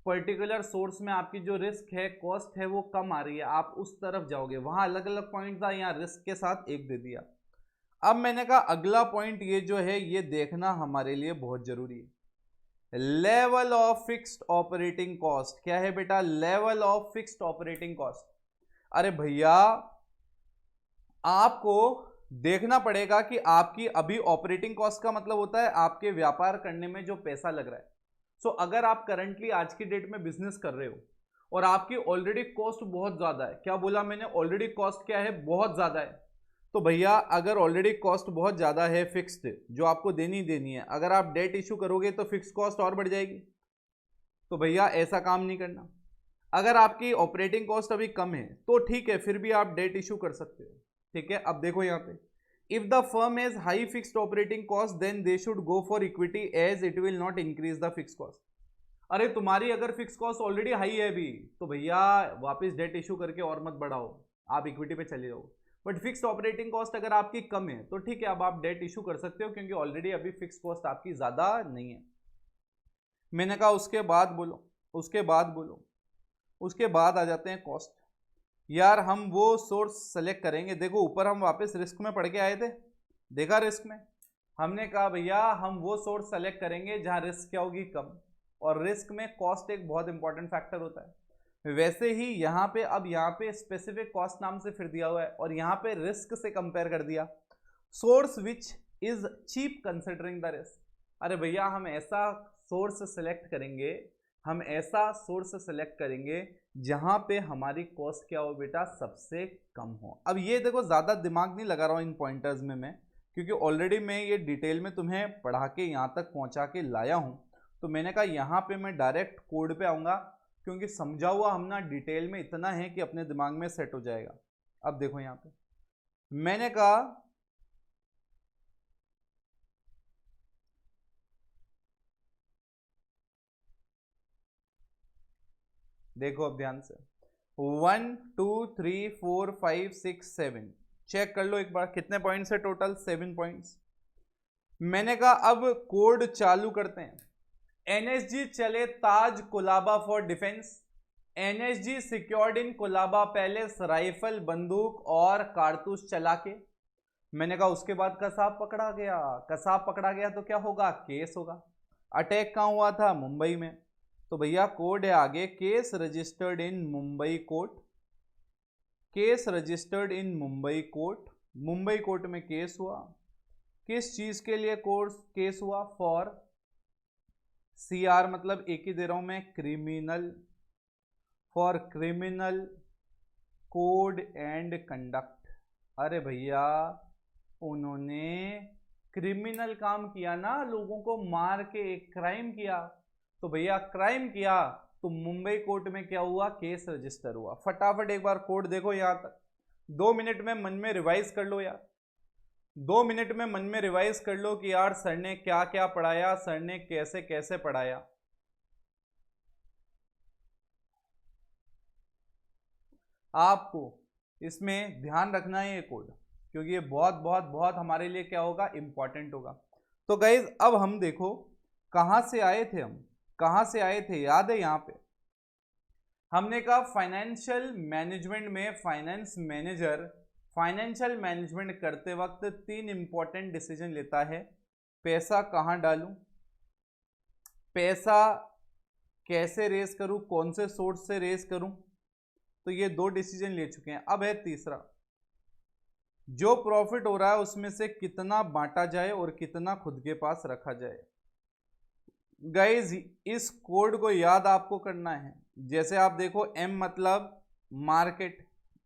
पर्टिकुलर सोर्स में आपकी जो रिस्क है, कॉस्ट है, वो कम आ रही है, आप उस तरफ जाओगे। वहां अलग अलग पॉइंट था, यहाँ रिस्क के साथ एक दे दिया। अब मैंने कहा अगला पॉइंट ये जो है ये देखना हमारे लिए बहुत जरूरी है, level of fixed operating cost. क्या है बेटा? Level of fixed operating cost. अरे भैया आपको देखना पड़ेगा कि आपकी अभी ऑपरेटिंग कॉस्ट का मतलब होता है आपके व्यापार करने में जो पैसा लग रहा है। सो अगर आप करंटली आज की डेट में बिजनेस कर रहे हो और आपकी ऑलरेडी कॉस्ट बहुत ज्यादा है, क्या बोला मैंने? ऑलरेडी कॉस्ट क्या है? बहुत ज्यादा है। तो भैया अगर ऑलरेडी कॉस्ट बहुत ज्यादा है फिक्स्ड, जो आपको देनी है, अगर आप डेट इशू करोगे तो फिक्स कॉस्ट और बढ़ जाएगी। तो भैया ऐसा काम नहीं करना। अगर आपकी ऑपरेटिंग कॉस्ट अभी कम है तो ठीक है, फिर भी आप डेट इशू कर सकते हो। ठीक है, अब देखो यहाँ पे, if the firm has high fixed operating cost then they should go for equity as it will not increase the fix cost. अरे तुम्हारी अगर फिक्स कॉस्ट ऑलरेडी हाई है अभी, तो भैया वापस डेट इशू करके और मत बढ़ाओ, आप इक्विटी पे चले जाओ। बट फिक्स्ड ऑपरेटिंग कॉस्ट अगर आपकी कम है तो ठीक है, अब आप डेट इशू कर सकते हो, क्योंकि ऑलरेडी अभी फिक्स कॉस्ट आपकी ज्यादा नहीं है। मैंने कहा उसके बाद बोलो, उसके बाद आ जाते हैं कॉस्ट। यार हम वो सोर्स सेलेक्ट करेंगे। देखो ऊपर हम वापस रिस्क में पढ़ के आए थे, देखा रिस्क में हमने कहा भैया हम वो सोर्स सेलेक्ट करेंगे जहां रिस्क क्या होगी? कम। और रिस्क में कॉस्ट एक बहुत इंपॉर्टेंट फैक्टर होता है। वैसे ही यहाँ पे, अब यहाँ पे स्पेसिफिक कॉस्ट नाम से फिर दिया हुआ है और यहाँ पे रिस्क से कंपेयर कर दिया, source which is cheap considering the risk. अरे भैया हम ऐसा सोर्स सेलेक्ट करेंगे, जहां पे हमारी कॉस्ट क्या हो बेटा? सबसे कम हो। अब ये देखो ज्यादा दिमाग नहीं लगा रहा हूं इन पॉइंटर्स में मैं, क्योंकि ऑलरेडी मैं ये डिटेल में तुम्हें पढ़ा के यहां तक पहुंचा के लाया हूं। तो मैंने कहा यहां पे मैं डायरेक्ट कोड पे आऊंगा, क्योंकि समझा हुआ हम ना डिटेल में इतना है कि अपने दिमाग में सेट हो जाएगा। अब देखो यहां पे मैंने कहा देखो अब ध्यान से, 1 2 3 4 5 6 7 चेक कर लो एक बार, कितने पॉइंट्स है टोटल? 7 पॉइंट्स। मैंने कहा अब कोड चालू करते हैं। एनएसजी चले Taj Colaba for defence, NSG secured in Colaba palace rifle, बंदूक और कारतूस चला के। मैंने कहा उसके बाद कसाब पकड़ा गया, तो क्या होगा? केस होगा। अटैक कहां हुआ था? मुंबई में। तो भैया कोड है आगे, case registered in Mumbai court, Mumbai court में केस हुआ। किस चीज के लिए केस हुआ? फॉर सीआर, मतलब एक ही दे रहा हूं मैं, criminal, for criminal code and conduct. अरे भैया उन्होंने क्रिमिनल काम किया ना, लोगों को मार के एक क्राइम किया। तो भैया क्राइम किया तो मुंबई कोर्ट में क्या हुआ? केस रजिस्टर हुआ। फटाफट एक बार कोड देखो यहां तक, 2 मिनट में मन में रिवाइज कर लो यार, 2 मिनट में मन में रिवाइज कर लो कि यार सर ने क्या क्या पढ़ाया, सर ने कैसे कैसे पढ़ाया। आपको इसमें ध्यान रखना है ये कोड, क्योंकि ये बहुत बहुत बहुत हमारे लिए क्या होगा? इंपॉर्टेंट होगा। तो गाइज अब हम देखो कहां से आए थे, याद है? यहां पे हमने कहा फाइनेंशियल मैनेजमेंट में फाइनेंशियल मैनेजमेंट करते वक्त 3 इंपॉर्टेंट डिसीजन लेता है। पैसा कहां डालूं, पैसा कैसे रेस करूं, कौन से सोर्स से रेस करूं। तो ये 2 डिसीजन ले चुके हैं। अब है तीसरा, जो प्रॉफिट हो रहा है उसमें से कितना बांटा जाए और कितना खुद के पास रखा जाए। गाइज इस कोड को याद आपको करना है। जैसे आप देखो एम मतलब market,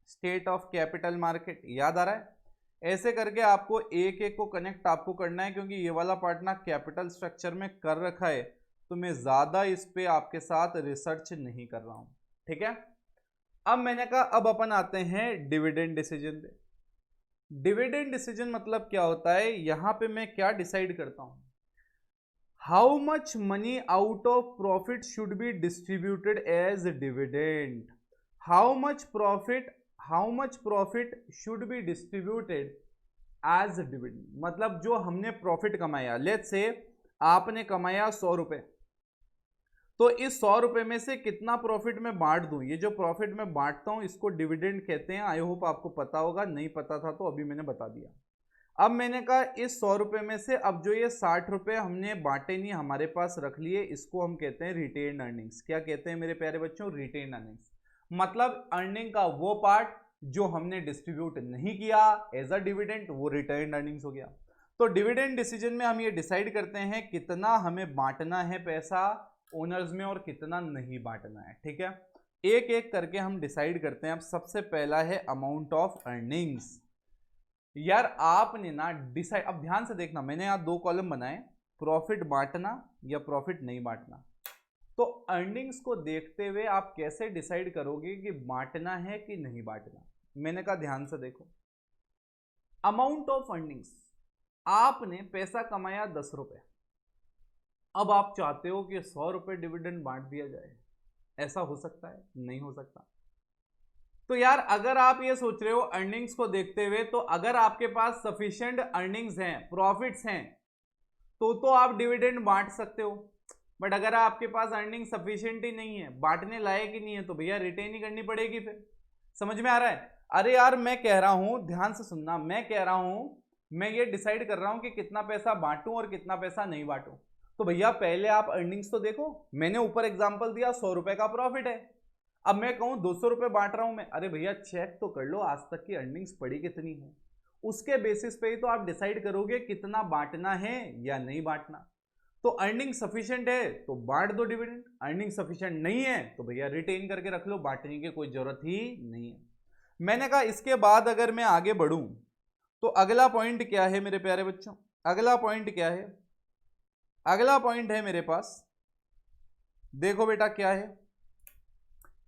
state of capital market, याद आ रहा है? ऐसे करके आपको एक एक को कनेक्ट आपको करना है, क्योंकि ये वाला पार्ट ना कैपिटल स्ट्रक्चर में कर रखा है, तो मैं ज्यादा इस पे आपके साथ रिसर्च नहीं कर रहा हूं। ठीक है, अब मैंने कहा अब अपन आते हैं डिविडेंड डिसीजन पे। डिविडेंड डिसीजन मतलब क्या होता है? यहां पे मैं क्या डिसाइड करता हूं, how much money out of profit should be distributed as dividend, how how much profit should be distributed as dividend, मतलब जो हमने प्रॉफिट कमाया, लेट्स से आपने कमाया 100 रुपए, तो इस 100 रुपए में से कितना प्रॉफिट मैं बांट दूं। ये जो प्रॉफिट मैं बांटता हूं इसको डिविडेंड कहते हैं। आई होप आपको पता होगा, नहीं पता था तो अभी मैंने बता दिया। अब मैंने कहा इस 100 रुपए में से अब जो ये 60 रुपए हमने बांटे नहीं, हमारे पास रख लिए, इसको हम कहते हैं रिटेन्ड अर्निंग्स। क्या कहते हैं मेरे प्यारे बच्चों? Retained earnings. मतलब अर्निंग का वो पार्ट जो हमने डिस्ट्रीब्यूट नहीं किया एज अ डिविडेंड, वो रिटेन्ड अर्निंग्स हो गया। तो डिविडेंड डिसीजन में हम ये डिसाइड करते हैं कितना हमें बांटना है पैसा ओनर्स में और कितना नहीं बांटना है। ठीक है, एक एक करके हम डिसाइड करते हैं। अब सबसे पहला है अमाउंट ऑफ अर्निंग्स। यार आपने ना डिसाइड, अब ध्यान से देखना, मैंने यहाँ 2 कॉलम बनाए, प्रॉफिट बांटना या प्रॉफिट नहीं बांटना। तो अर्निंग्स को देखते हुए आप कैसे डिसाइड करोगे कि बांटना है कि नहीं बांटना। मैंने कहा ध्यान से देखो, अमाउंट ऑफ अर्निंग्स, आपने पैसा कमाया 10 रुपए, अब आप चाहते हो कि 100 रुपए डिविडेंड बांट दिया जाए। ऐसा हो सकता है? नहीं हो सकता। तो यार अगर आप ये सोच रहे हो अर्निंग्स को देखते हुए, तो अगर आपके पास सफिशिएंट अर्निंग्स हैं, प्रॉफिट्स हैं, तो आप डिविडेंड बांट सकते हो। बट अगर आपके पास अर्निंग सफिशिएंट ही नहीं है, बांटने लायक ही नहीं है, तो भैया रिटेन ही करनी पड़ेगी। फिर समझ में आ रहा है? अरे यार मैं कह रहा हूं, ध्यान से सुनना, मैं कह रहा हूं, मैं ये डिसाइड कर रहा हूं कि कितना पैसा बांटूं और कितना पैसा नहीं बांटूं। तो भैया पहले आप अर्निंग्स तो देखो। मैंने ऊपर एग्जांपल दिया 100 रुपए का प्रॉफिट है, अब मैं कहूं 200 रुपए बांट रहा हूं मैं, अरे भैया चेक तो कर लो आज तक की अर्निंग्स पड़ी कितनी है, उसके बेसिस पे ही तो आप डिसाइड करोगे कितना बांटना है या नहीं बांटना। तो अर्निंग सफिशिएंट है तो बांट दो डिविडेंड, अर्निंग सफिशिएंट नहीं है तो भैया रिटेन करके रख लो, बांटने की कोई जरूरत ही नहीं है। मैंने कहा इसके बाद अगर मैं आगे बढ़ूं तो अगला पॉइंट क्या है मेरे प्यारे बच्चों? अगला पॉइंट क्या है? अगला पॉइंट है मेरे पास, देखो बेटा क्या है,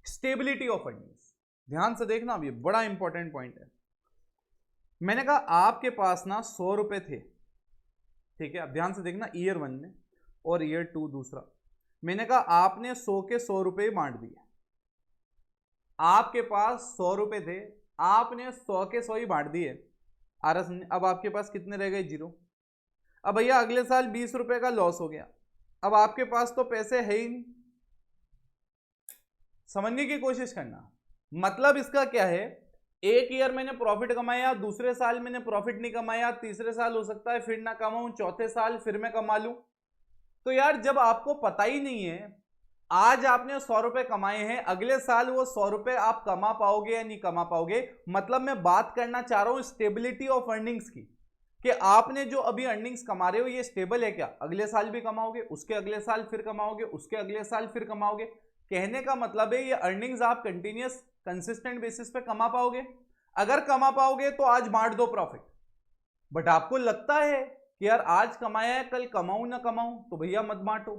स्टेबिलिटी ऑफ अर्निंग्स। ध्यान से देखना, अब ये बड़ा इंपॉर्टेंट पॉइंट है। मैंने कहा आपके पास ना 100 रुपए थे, ठीक है, अब ध्यान से देखना, ईयर 1 में और ईयर 2 दूसरा। मैंने कहा आपने 100 के 100 रुपए बांट दिए, आपके पास 100 रुपए थे, आपने 100 के 100 ही बांट दिए। अब आपके पास कितने रह गए? 0। अब भैया अगले साल 20 रुपए का लॉस हो गया, अब आपके पास तो पैसे है ही नहीं। समझने की कोशिश करना, मतलब इसका क्या है, एक ईयर मैंने प्रॉफिट कमाया, दूसरे साल मैंने प्रॉफिट नहीं कमाया, तीसरे साल हो सकता है फिर ना कमाऊं, चौथे साल फिर मैं कमा लूं। तो यार जब आपको पता ही नहीं है, आज आपने 100 रुपए कमाए हैं, अगले साल वो 100 रुपए आप कमा पाओगे या नहीं कमा पाओगे। मतलब मैं बात करना चाह रहा हूं स्टेबिलिटी ऑफ अर्निंग्स की, कि आपने जो अभी अर्निंग्स कमा रहे हो ये स्टेबल है क्या? अगले साल भी कमाओगे, उसके अगले साल फिर कमाओगे, उसके अगले साल फिर कमाओगे। कहने का मतलब है ये अर्निंग्स आप कंटिन्यूअस कंसिस्टेंट बेसिस पे कमा पाओगे। अगर कमा पाओगे तो आज बांट दो प्रॉफिट, बट आपको लगता है कि यार आज कमाया है कल कमाऊं ना कमाऊं, तो भैया मत बांटो,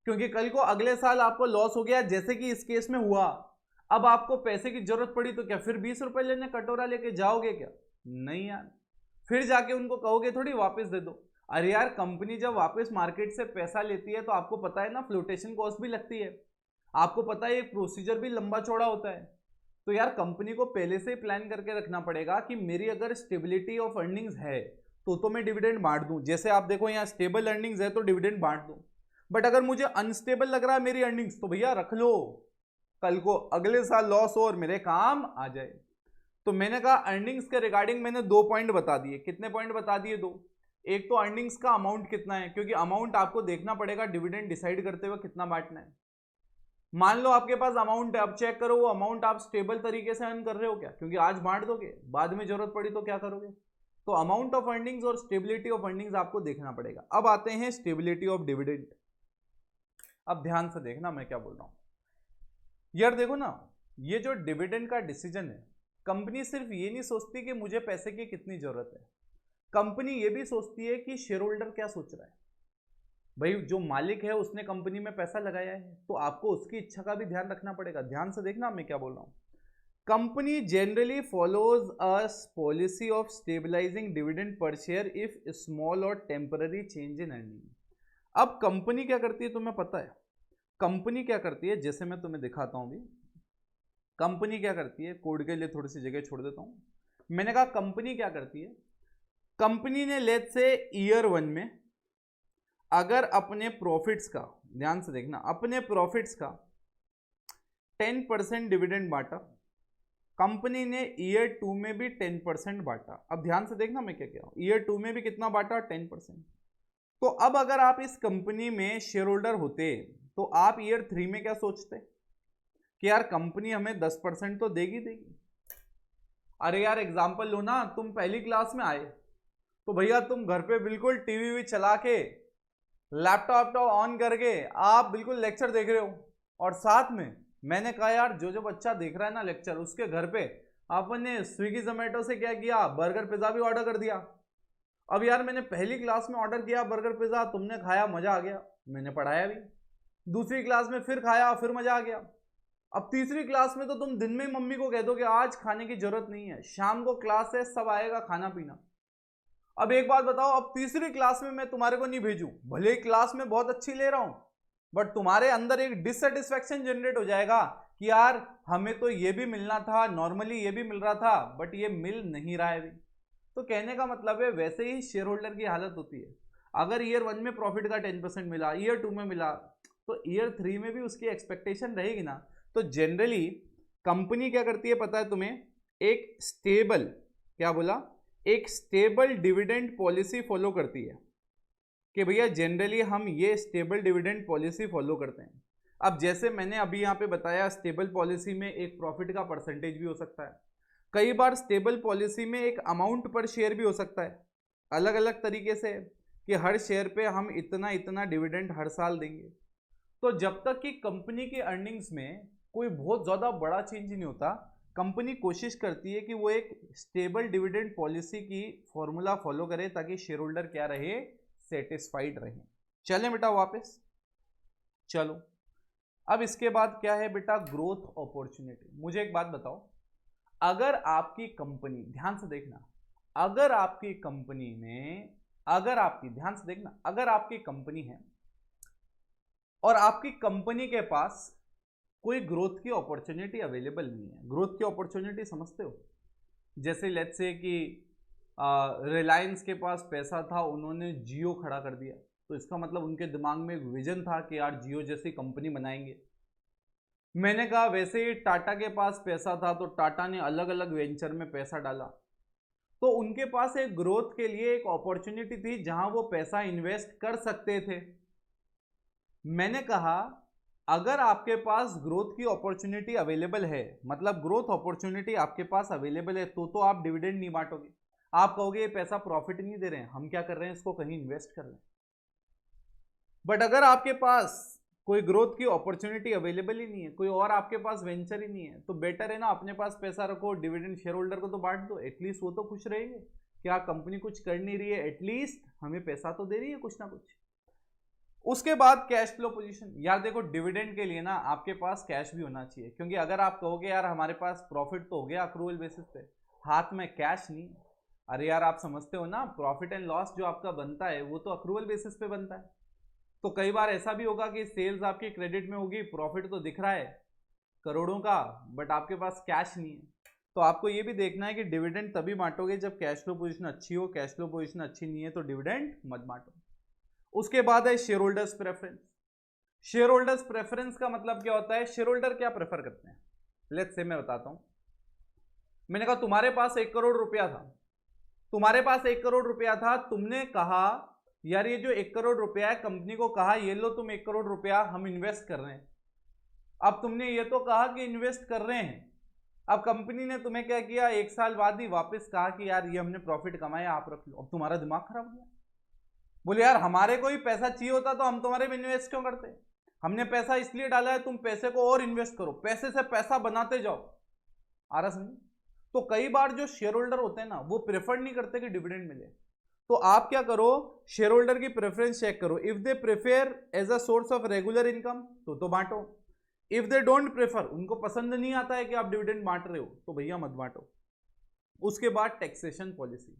क्योंकि कल को अगले साल आपको लॉस हो गया, जैसे कि इस केस में हुआ। अब आपको पैसे की जरूरत पड़ी तो क्या फिर 20 रुपए लेने कटोरा लेके जाओगे क्या? नहीं यार, फिर जाके उनको कहोगे थोड़ी वापस दे दो। अरे यार कंपनी जब वापस मार्केट से पैसा लेती है तो आपको पता है ना, फ्लोटेशन कॉस्ट भी लगती है, आपको पता है एक प्रोसीजर भी लंबा चौड़ा होता है। तो यार कंपनी को पहले से ही प्लान करके रखना पड़ेगा कि मेरी अगर स्टेबिलिटी ऑफ अर्निंग्स है तो मैं डिविडेंड बांट दूं। जैसे आप देखो यहाँ स्टेबल अर्निंग्स है तो डिविडेंड बांट दूं, बट अगर मुझे अनस्टेबल लग रहा है मेरी अर्निंग्स, तो भैया रख लो, कल को अगले साल लॉस हो और मेरे काम आ जाए। तो मैंने कहा अर्निंग्स के रिगार्डिंग मैंने 2 पॉइंट बता दिए। कितने पॉइंट बता दिए? 2। एक तो अर्निंग्स का अमाउंट कितना है, क्योंकि अमाउंट आपको देखना पड़ेगा डिविडेंड डिसाइड करते हुए कितना बांटना है। मान लो आपके पास अमाउंट है, अब चेक करो वो अमाउंट आप स्टेबल तरीके से अर्न कर रहे हो क्या, क्योंकि आज बांट दोगे बाद में जरूरत पड़ी तो क्या करोगे। तो अमाउंट ऑफ अर्निंग्स और स्टेबिलिटी ऑफ अर्निंग्स आपको देखना पड़ेगा। अब आते हैं स्टेबिलिटी ऑफ डिविडेंड। अब ध्यान से देखना मैं क्या बोल रहा हूं। यार देखो ना, ये जो डिविडेंड का डिसीजन है, कंपनी सिर्फ ये नहीं सोचती कि मुझे पैसे की कितनी जरूरत है, कंपनी ये भी सोचती है कि शेयर होल्डर क्या सोच रहा है। भाई जो मालिक है उसने कंपनी में पैसा लगाया है, तो आपको उसकी इच्छा का भी ध्यान रखना पड़ेगा। ध्यान से देखना मैं क्या बोल रहा हूं। Company generally follows a policy of stabilising dividend per share if small और टेम्पररी चेंज इन अर्निंग। अब कंपनी क्या करती है तुम्हें पता है? कंपनी क्या करती है, जैसे मैं तुम्हें दिखाता हूं भी। कंपनी क्या करती है, कोड के लिए थोड़ी सी जगह छोड़ देता हूं। मैंने कहा कंपनी क्या करती है, कंपनी ने लेट्स से ईयर 1 में अगर अपने प्रॉफिट्स का, ध्यान से देखना, अपने प्रॉफिट्स का 10% डिविडेंड बांटा, कंपनी ने ईयर 2 में भी 10% बांटा। अब ध्यान से देखना मैं क्या कह रहा हूं, ईयर 2 में भी कितना बांटा, 10%। तो अब अगर आप इस कंपनी में शेयर होल्डर होते तो आप ईयर 3 में क्या सोचते कि यार कंपनी हमें 10% तो देगी देगी। अरे यार एग्जाम्पल लो ना, तुम पहली क्लास में आए तो भैया तुम घर पे बिल्कुल टीवी भी चला के, लैपटॉप ऑन करके आप बिल्कुल लेक्चर देख रहे हो, और साथ में मैंने कहा यार जो जो बच्चा देख रहा है ना लेक्चर, उसके घर पे आपने स्विगी जोमेटो से क्या किया, बर्गर पिज्जा भी ऑर्डर कर दिया। अब यार मैंने पहली क्लास में ऑर्डर किया बर्गर पिज्जा, तुमने खाया, मजा आ गया, मैंने पढ़ाया भी। दूसरी क्लास में फिर खाया, फिर मजा आ गया। अब तीसरी क्लास में तो तुम दिन में मम्मी को कह दो कि आज खाने की जरूरत नहीं है, शाम को क्लास है, सब आएगा खाना पीना। अब एक बात बताओ, अब तीसरी क्लास में मैं तुम्हारे को नहीं भेजूं, भले ही क्लास में बहुत अच्छी ले रहा हूं, बट तुम्हारे अंदर एक डिससेटिस्फैक्शन जनरेट हो जाएगा कि यार हमें तो ये भी मिलना था, नॉर्मली ये भी मिल रहा था, बट ये मिल नहीं रहा है अभी। तो कहने का मतलब है वैसे ही शेयर होल्डर की हालत होती है। अगर ईयर 1 में प्रॉफिट का 10% मिला, ईयर 2 में मिला, तो ईयर 3 में भी उसकी एक्सपेक्टेशन रहेगी ना। तो जनरली कंपनी क्या करती है पता है तुम्हें, एक स्टेबल, क्या बोला, एक स्टेबल डिविडेंड पॉलिसी फॉलो करती है कि भैया जनरली हम ये स्टेबल डिविडेंड पॉलिसी फॉलो करते हैं। अब जैसे मैंने अभी यहाँ पे बताया, स्टेबल पॉलिसी में एक प्रॉफिट का परसेंटेज भी हो सकता है, कई बार स्टेबल पॉलिसी में एक अमाउंट पर शेयर भी हो सकता है, अलग अलग तरीके से, कि हर शेयर पे हम इतना इतना डिविडेंड हर साल देंगे। तो जब तक कि कंपनी की अर्निंग्स में कोई बहुत ज़्यादा बड़ा चेंज नहीं होता, कंपनी कोशिश करती है कि वो एक स्टेबल डिविडेंड पॉलिसी की फॉर्मूला फॉलो करे ताकि शेयर होल्डर क्या रहे, सेटिस्फाइड रहे। चलें बेटा वापस, चलो अब इसके बाद क्या है बेटा, ग्रोथ अपॉर्चुनिटी। मुझे एक बात बताओ, अगर आपकी कंपनी, ध्यान से देखना, अगर आपकी कंपनी में, अगर आपकी, ध्यान से देखना, अगर आपकी कंपनी है और आपकी कंपनी के पास कोई ग्रोथ की अपॉर्चुनिटी अवेलेबल नहीं है, ग्रोथ की अपॉर्चुनिटी समझते हो, जैसे लेट्स से कि रिलायंस के पास पैसा था, उन्होंने जियो खड़ा कर दिया, तो इसका मतलब उनके दिमाग में एक विजन था कि यार जियो जैसी कंपनी बनाएंगे। मैंने कहा वैसे ही टाटा के पास पैसा था तो टाटा ने अलग अलग वेंचर में पैसा डाला, तो उनके पास एक ग्रोथ के लिए एक अपॉर्चुनिटी थी जहां वो पैसा इन्वेस्ट कर सकते थे। मैंने कहा अगर आपके पास ग्रोथ की अपॉर्चुनिटी अवेलेबल है, मतलब ग्रोथ अपॉर्चुनिटी आपके पास अवेलेबल है, तो आप डिविडेंड नहीं बांटोगे, आप कहोगे ये पैसा प्रॉफिट नहीं दे रहे हैं, हम क्या कर रहे हैं, इसको कहीं इन्वेस्ट कर रहे हैं। बट अगर आपके पास कोई ग्रोथ की अपॉर्चुनिटी अवेलेबल ही नहीं है, कोई और आपके पास वेंचर ही नहीं है, तो बेटर है ना अपने पास पैसा रखो, डिविडेंड शेयर होल्डर को तो बांट दो, एटलीस्ट वो तो खुश रहेंगे कि हाँ कंपनी कुछ कर नहीं रही है, एटलीस्ट हमें पैसा तो दे रही है कुछ ना कुछ। उसके बाद कैश फ्लो पोजीशन, यार देखो डिविडेंड के लिए ना आपके पास कैश भी होना चाहिए, क्योंकि अगर आप कहोगे यार हमारे पास प्रॉफिट तो हो गया अक्रूवल बेसिस पे, हाथ में कैश नहीं, अरे यार आप समझते हो ना, प्रॉफिट एंड लॉस जो आपका बनता है वो तो अक्रूवल बेसिस पे बनता है। तो कई बार ऐसा भी होगा कि सेल्स आपकी क्रेडिट में होगी, प्रॉफिट तो दिख रहा है करोड़ों का, बट आपके पास कैश नहीं है। तो आपको ये भी देखना है कि डिविडेंड तभी बांटोगे जब कैश फ्लो पोजीशन अच्छी हो, कैश फ्लो पोजीशन अच्छी नहीं है तो डिविडेंड मत बांटो। उसके बाद है share holders preference. Share holders preference का मतलब क्या होता है, शेयर होल्डर क्या प्रेफर करते हैं, लेट्स से मैं बताता हूं। मैंने कहा तुम्हारे पास 1 करोड़ रुपया था, तुम्हारे पास 1 करोड़ रुपया था, तुमने कहा यार ये जो 1 करोड़ रुपया है, कंपनी को कहा ये लो तुम 1 करोड़ रुपया हम इन्वेस्ट कर रहे हैं। अब तुमने ये तो कहा कि इन्वेस्ट कर रहे हैं, अब कंपनी ने तुम्हें क्या किया, 1 साल बाद ही वापस कहा कि यार ये हमने प्रॉफिट कमाया आप रख लो। अब तुम्हारा दिमाग खराब हो गया, बोले यार हमारे को ही पैसा चाहिए होता तो हम तुम्हारे में इन्वेस्ट क्यों करते, हमने पैसा इसलिए डाला है तुम पैसे को और इन्वेस्ट करो, पैसे से पैसा बनाते जाओ। आ रहा समझ। तो कई बार जो शेयर होल्डर होते हैं ना वो प्रेफर नहीं करते कि डिविडेंड मिले, तो आप क्या करो, शेयर होल्डर की प्रेफरेंस चेक करो, if they prefer as a source of regular income तो बांटो, इफ दे डोंट प्रेफर, उनको पसंद नहीं आता है कि आप डिविडेंड बांट रहे हो तो भैया मत बांटो। उसके बाद टैक्सेशन पॉलिसी,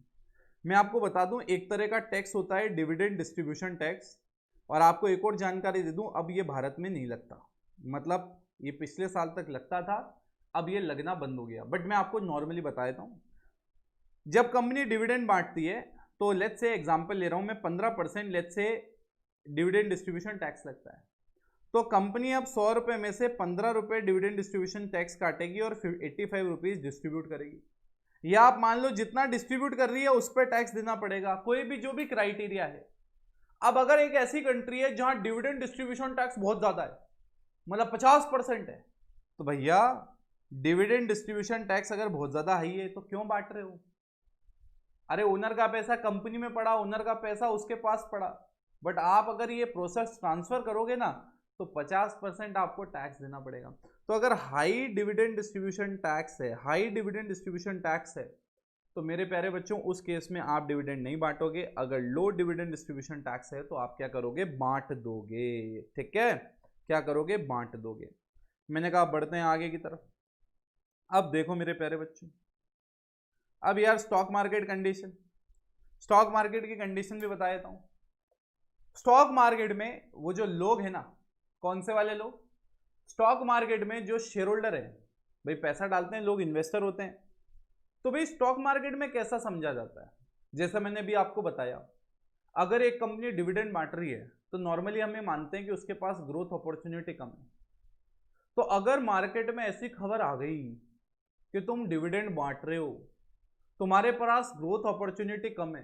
मैं आपको बता दूं एक तरह का टैक्स होता है डिविडेंड डिस्ट्रीब्यूशन टैक्स, और आपको एक और जानकारी दे दूं, अब ये भारत में नहीं लगता, मतलब ये पिछले साल तक लगता था, अब ये लगना बंद हो गया, बट मैं आपको नॉर्मली बता देता हूँ। जब कंपनी डिविडेंड बांटती है तो लेट्स से एग्जांपल ले रहा हूं मैं, 15% let's say dividend distribution tax लगता है। तो कंपनी अब 100 रुपए में से 15 रुपए डिविडेंड डिस्ट्रीब्यूशन टैक्स काटेगी और 85 रुपीज डिस्ट्रीब्यूट करेगी। या आप मान लो जितना डिस्ट्रीब्यूट कर रही है उस पर टैक्स देना पड़ेगा, कोई भी जो भी क्राइटेरिया है। अब अगर एक ऐसी कंट्री है जहां डिविडेंड डिस्ट्रीब्यूशन टैक्स बहुत ज्यादा है, मतलब 50% है, तो भैया डिविडेंड डिस्ट्रीब्यूशन टैक्स अगर बहुत ज्यादा हाई है तो क्यों बांट रहे हो? अरे ओनर का पैसा कंपनी में पड़ा, ओनर का पैसा उसके पास पड़ा, बट आप अगर ये प्रोसेस ट्रांसफर करोगे ना तो 50% आपको टैक्स देना पड़ेगा। तो अगर हाई डिविडेंड डिस्ट्रीब्यूशन टैक्स है, हाई डिविडेंड डिस्ट्रीब्यूशन टैक्स है, तो मेरे प्यारे बच्चों उस केस में आप डिविडेंड नहीं बांटोगे। अगर लो डिविडेंड डिस्ट्रीब्यूशन टैक्स है तो आप क्या करोगे? बांट दोगे। ठीक है, क्या करोगे? बांट दोगे। मैंने कहा बढ़ते हैं आगे की तरफ। अब देखो मेरे प्यारे बच्चों, अब यार stock market condition, stock market की कंडीशन भी बता देता हूं। स्टॉक मार्केट में वो जो लोग हैं ना, कौन से वाले लोग? स्टॉक मार्केट में जो शेयर होल्डर है, भाई पैसा डालते हैं लोग, इन्वेस्टर होते हैं। तो भाई स्टॉक मार्केट में कैसा समझा जाता है? जैसा मैंने भी आपको बताया, अगर एक कंपनी डिविडेंड बांट रही है तो नॉर्मली हमें मानते हैं कि उसके पास ग्रोथ अपॉर्चुनिटी कम है। तो अगर मार्केट में ऐसी खबर आ गई कि तुम डिविडेंड बांट रहे हो, तुम्हारे पास ग्रोथ अपॉर्चुनिटी कम है,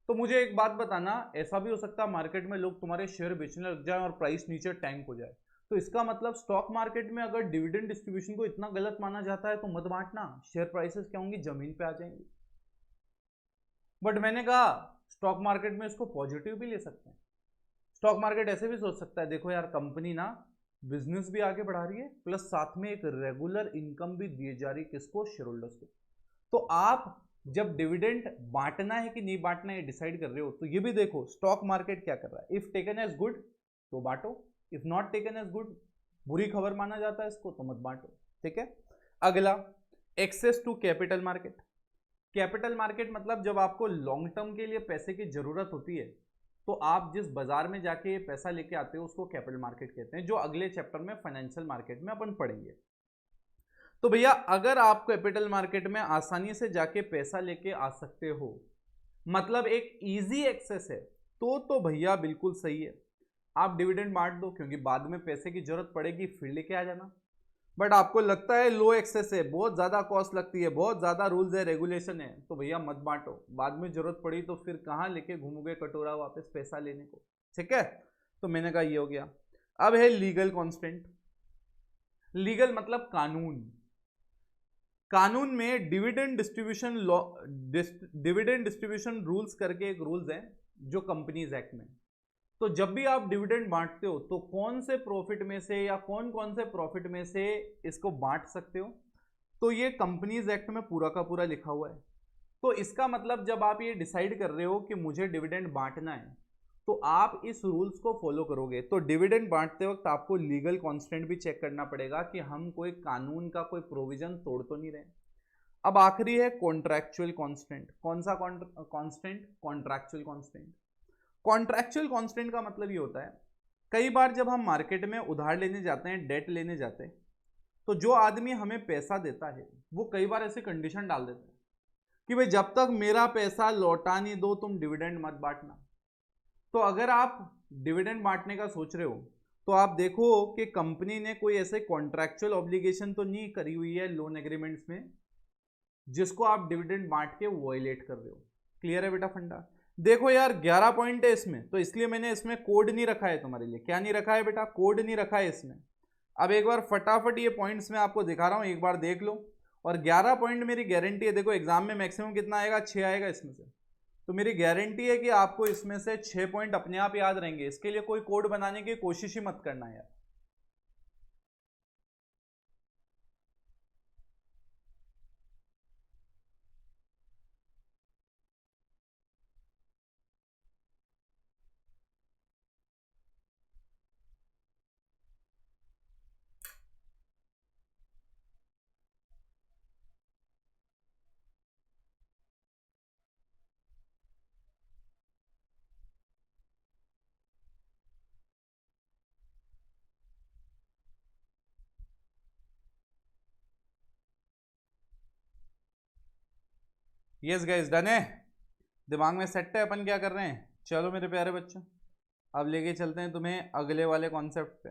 तो मुझे एक बात बताना, ऐसा भी हो सकता है मार्केट में लोग तुम्हारे शेयर बेचने लग जाए और प्राइस नीचे टैंक हो जाए। तो इसका मतलब स्टॉक मार्केट में अगर डिविडेंड डिस्ट्रीब्यूशन को इतना गलत माना जाता है तो मत बांटना, शेयर प्राइसेस क्या होंगी? जमीन पे आ जाएंगी। बट मैंने कहा स्टॉक मार्केट में इसको पॉजिटिव भी ले सकते हैं। स्टॉक मार्केट ऐसे भी सोच सकता है, देखो यार कंपनी ना बिजनेस भी आगे बढ़ा रही है, प्लस साथ में एक रेगुलर इनकम भी दिए जा रही है, किसको? शेयर होल्डर्स को। तो आप जब डिविडेंड बांटना है कि नहीं बांटना है डिसाइड कर रहे हो, तो ये भी देखो स्टॉक मार्केट क्या कर रहा है। इफ टेकन एज गुड तो बांटो, if not taken as good, बुरी खबर माना जाता है इसको, तो मत बांटो। ठीक है, अगला access to capital market. Capital market मतलब जब आपको लॉन्ग टर्म के लिए पैसे की जरूरत होती है तो आप जिस बाजार में जाके ये पैसा लेके आते हो उसको कैपिटल मार्केट कहते हैं, जो अगले चैप्टर में फाइनेंशियल मार्केट में अपन पढ़ेंगे। तो भैया अगर आप कैपिटल मार्केट में आसानी से जाके पैसा लेके आ सकते हो, मतलब एक इजी एक्सेस है, तो भैया बिल्कुल सही है, आप डिविडेंड बांट दो, क्योंकि बाद में पैसे की जरूरत पड़ेगी फिर लेके आ जाना। बट आपको लगता है लो एक्सेस है, बहुत ज्यादा कॉस्ट लगती है, बहुत ज्यादा रूल्स है, रेगुलेशन है, तो भैया मत बांटो, बाद में जरूरत पड़ी तो फिर कहाँ लेके घूमोगे कटोरा वापस पैसा लेने को। ठीक है, तो मैंने कहा ये हो गया। अब है लीगल कॉन्स्टेंट। लीगल मतलब कानून। कानून में dividend distribution law, dividend distribution rules करके एक रूल्स है जो कंपनीज एक्ट में। तो जब भी आप डिविडेंड बांटते हो तो कौन से प्रॉफिट में से या कौन कौन से प्रॉफिट में से इसको बांट सकते हो, तो ये कंपनीज एक्ट में पूरा का पूरा लिखा हुआ है। तो इसका मतलब जब आप ये डिसाइड कर रहे हो कि मुझे डिविडेंड बांटना है तो आप इस रूल्स को फॉलो करोगे। तो डिविडेंड बांटते वक्त आपको लीगल कांस्टेंट भी चेक करना पड़ेगा कि हम कोई कानून का कोई प्रोविजन तोड़ तो नहीं रहे। अब आखिरी है कॉन्ट्रैक्चुअल कांस्टेंट। कौन सा constant? Contractual constant. Contractual constant का मतलब ये होता है, कई बार जब हम मार्केट में उधार लेने जाते हैं, डेट लेने जाते हैं, तो जो आदमी हमें पैसा देता है वो कई बार ऐसी कंडीशन डाल देता है कि भाई जब तक मेरा पैसा लौटा नहीं दो तुम डिविडेंड मत बांटना। तो अगर आप डिविडेंड बांटने का सोच रहे हो तो आप देखो कि कंपनी ने कोई ऐसे कॉन्ट्रैक्चुअल ऑब्लिगेशन तो नहीं करी हुई है लोन एग्रीमेंट्स में जिसको आप डिविडेंड बांट के वॉयलेट कर रहे हो। क्लियर है बेटा फंडा? देखो यार 11 पॉइंट है इसमें, तो इसलिए मैंने इसमें कोड नहीं रखा है तुम्हारे लिए। क्या नहीं रखा है बेटा? कोड नहीं रखा है इसमें। अब एक बार फटाफट ये पॉइंट्स मैं आपको दिखा रहा हूं, एक बार देख लो। और 11 पॉइंट मेरी गारंटी है, देखो एग्जाम में मैक्सिमम कितना आएगा? 6 आएगा इसमें से। तो मेरी गारंटी है कि आपको इसमें से 6 पॉइंट अपने आप याद रहेंगे। इसके लिए कोई कोड बनाने की कोशिश ही मत करना यार। यस गाइस, डन है, दिमाग में सेट है अपन क्या कर रहे हैं। चलो मेरे प्यारे बच्चों, अब लेके चलते हैं तुम्हें अगले वाले कॉन्सेप्ट पे।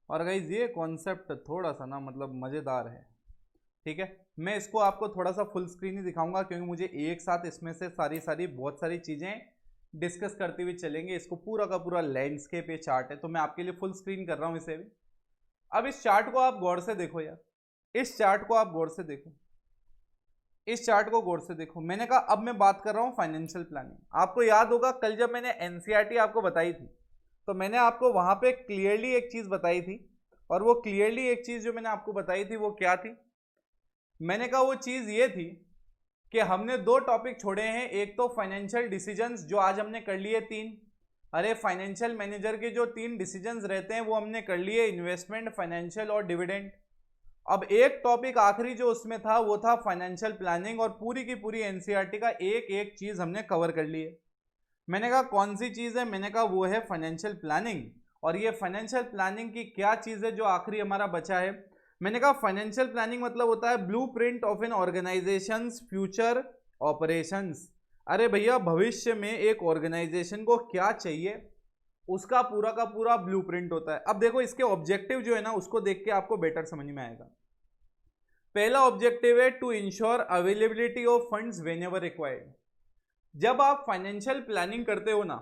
और गाइस ये कॉन्सेप्ट थोड़ा सा ना मतलब मज़ेदार है, ठीक है। मैं इसको आपको थोड़ा सा फुल स्क्रीन ही दिखाऊंगा क्योंकि मुझे एक साथ इसमें से बहुत सारी चीज़ें डिस्कस करते हुए चलेंगे। इसको पूरा का पूरा लैंडस्केप ये चार्ट है, तो मैं आपके लिए फुल स्क्रीन कर रहा हूँ इसे भी। अब इस चार्ट को आप गौर से देखो यार, इस चार्ट को आप गौर से देखो, इस चार्ट को गौर से देखो। मैंने कहा अब मैं बात कर रहा हूं फाइनेंशियल प्लानिंग। आपको याद होगा कल जब मैंने एनसीईआरटी आपको बताई थी तो मैंने आपको वहां पे क्लियरली एक चीज बताई थी, और वो क्लियरली एक चीज जो मैंने आपको बताई थी वो क्या थी। मैंने कहा वो चीज ये थी कि हमने दो टॉपिक छोड़े हैं, एक तो फाइनेंशियल डिसीजंस जो आज हमने कर लिए 3। अरे फाइनेंशियल मैनेजर के जो 3 डिसीजंस रहते हैं वो हमने कर लिए, इन्वेस्टमेंट, फाइनेंशियल और डिविडेंड। अब एक टॉपिक आखिरी जो उसमें था वो था फाइनेंशियल प्लानिंग, और पूरी की पूरी एनसीईआरटी का एक एक चीज हमने कवर कर ली है। मैंने कहा कौन सी चीज है, मैंने कहा वो है फाइनेंशियल प्लानिंग। और ये फाइनेंशियल प्लानिंग की क्या चीज है जो आखिरी हमारा बचा है। मैंने कहा फाइनेंशियल प्लानिंग मतलब होता है blueprint of an organisations future operations. अरे भैया भविष्य में एक ऑर्गेनाइजेशन को क्या चाहिए उसका पूरा का पूरा ब्लूप्रिंट होता है। अब देखो इसके ऑब्जेक्टिव जो है ना उसको देख के आपको बेटर समझ में आएगा। पहला ऑब्जेक्टिव है to ensure availability of funds whenever required. जब आप फाइनेंशियल प्लानिंग करते हो ना,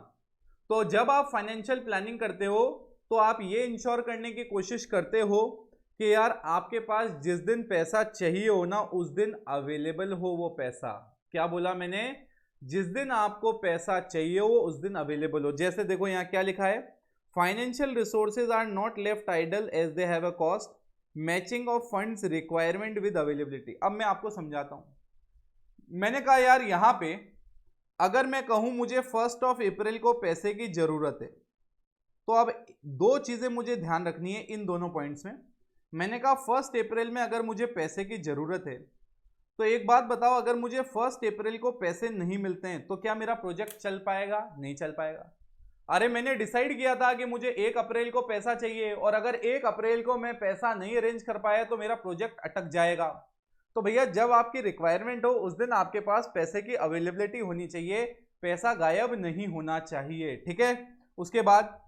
तो जब आप फाइनेंशियल प्लानिंग करते हो तो आप ये इंश्योर करने की कोशिश करते हो कि यार आपके पास जिस दिन पैसा चाहिए हो ना उस दिन अवेलेबल हो वो पैसा। क्या बोला मैंने, जिस दिन आपको पैसा चाहिए हो उस दिन अवेलेबल हो। जैसे देखो यहाँ क्या लिखा है, financial resources are not left idle as they have a cost, matching of funds requirement with availability. अब मैं आपको समझाता हूं। मैंने कहा यार यहां पे अगर मैं कहूं मुझे 1 अप्रैल को पैसे की जरूरत है, तो अब दो चीजें मुझे ध्यान रखनी है इन दोनों पॉइंट्स में। मैंने कहा 1 अप्रैल में अगर मुझे पैसे की जरूरत है तो एक बात बताओ, अगर मुझे 1 अप्रैल को पैसे नहीं मिलते हैं तो क्या मेरा प्रोजेक्ट चल पाएगा, नहीं चल पाएगा। अरे मैंने डिसाइड किया था कि मुझे 1 अप्रैल को पैसा चाहिए, और अगर 1 अप्रैल को मैं पैसा नहीं अरेंज कर पाया तो मेरा प्रोजेक्ट अटक जाएगा। तो भैया जब आपकी रिक्वायरमेंट हो उस दिन आपके पास पैसे की अवेलेबिलिटी होनी चाहिए, पैसा गायब नहीं होना चाहिए, ठीक है। उसके बाद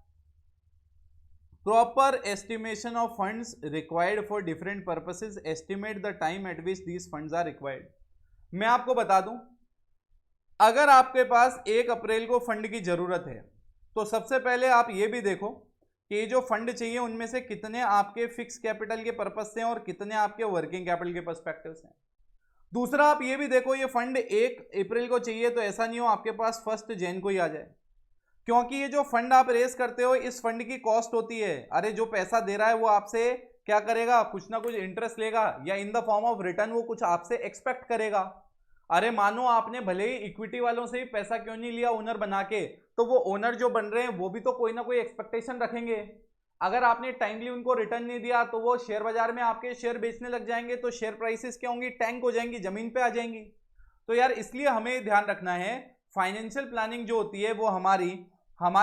proper estimation of funds required for different purposes, estimate the time at which these funds are required. मैं आपको बता दूं, अगर आपके पास 1 अप्रैल को फंड की जरूरत है तो सबसे पहले आप ये भी देखो कि ये जो फंड चाहिए उनमें से कितने आपके फिक्स कैपिटल के पर्पज से हैं और कितने आपके वर्किंग कैपिटल के पर्सपेक्टिव से हैं। दूसरा आप ये भी देखो, ये फंड 1 अप्रैल को चाहिए तो ऐसा नहीं हो आपके पास 1 जनवरी को ही आ जाए, क्योंकि ये जो फंड आप रेस करते हो इस फंड की कॉस्ट होती है। अरे जो पैसा दे रहा है वो आपसे क्या करेगा, कुछ ना कुछ इंटरेस्ट लेगा या in the form of return वो कुछ आपसे एक्सपेक्ट करेगा। अरे मानो आपने भले ही इक्विटी वालों से ही पैसा क्यों नहीं लिया ओनर बना के, तो वो ओनर जो बन रहे हैं वो भी तो कोई ना कोई एक्सपेक्टेशन रखेंगे। अगर आपने टाइमली उनको रिटर्न नहीं दिया तो वो शेयर बाजार में आपके शेयर बेचने लग जाएंगे, तो शेयर प्राइसेस क्या होंगी, टैंक हो जाएंगी, जमीन पे आ जाएंगी। तो यार इसलिए हमें ध्यान रखना है, फाइनेंशियल प्लानिंग जो होती है वो हमारी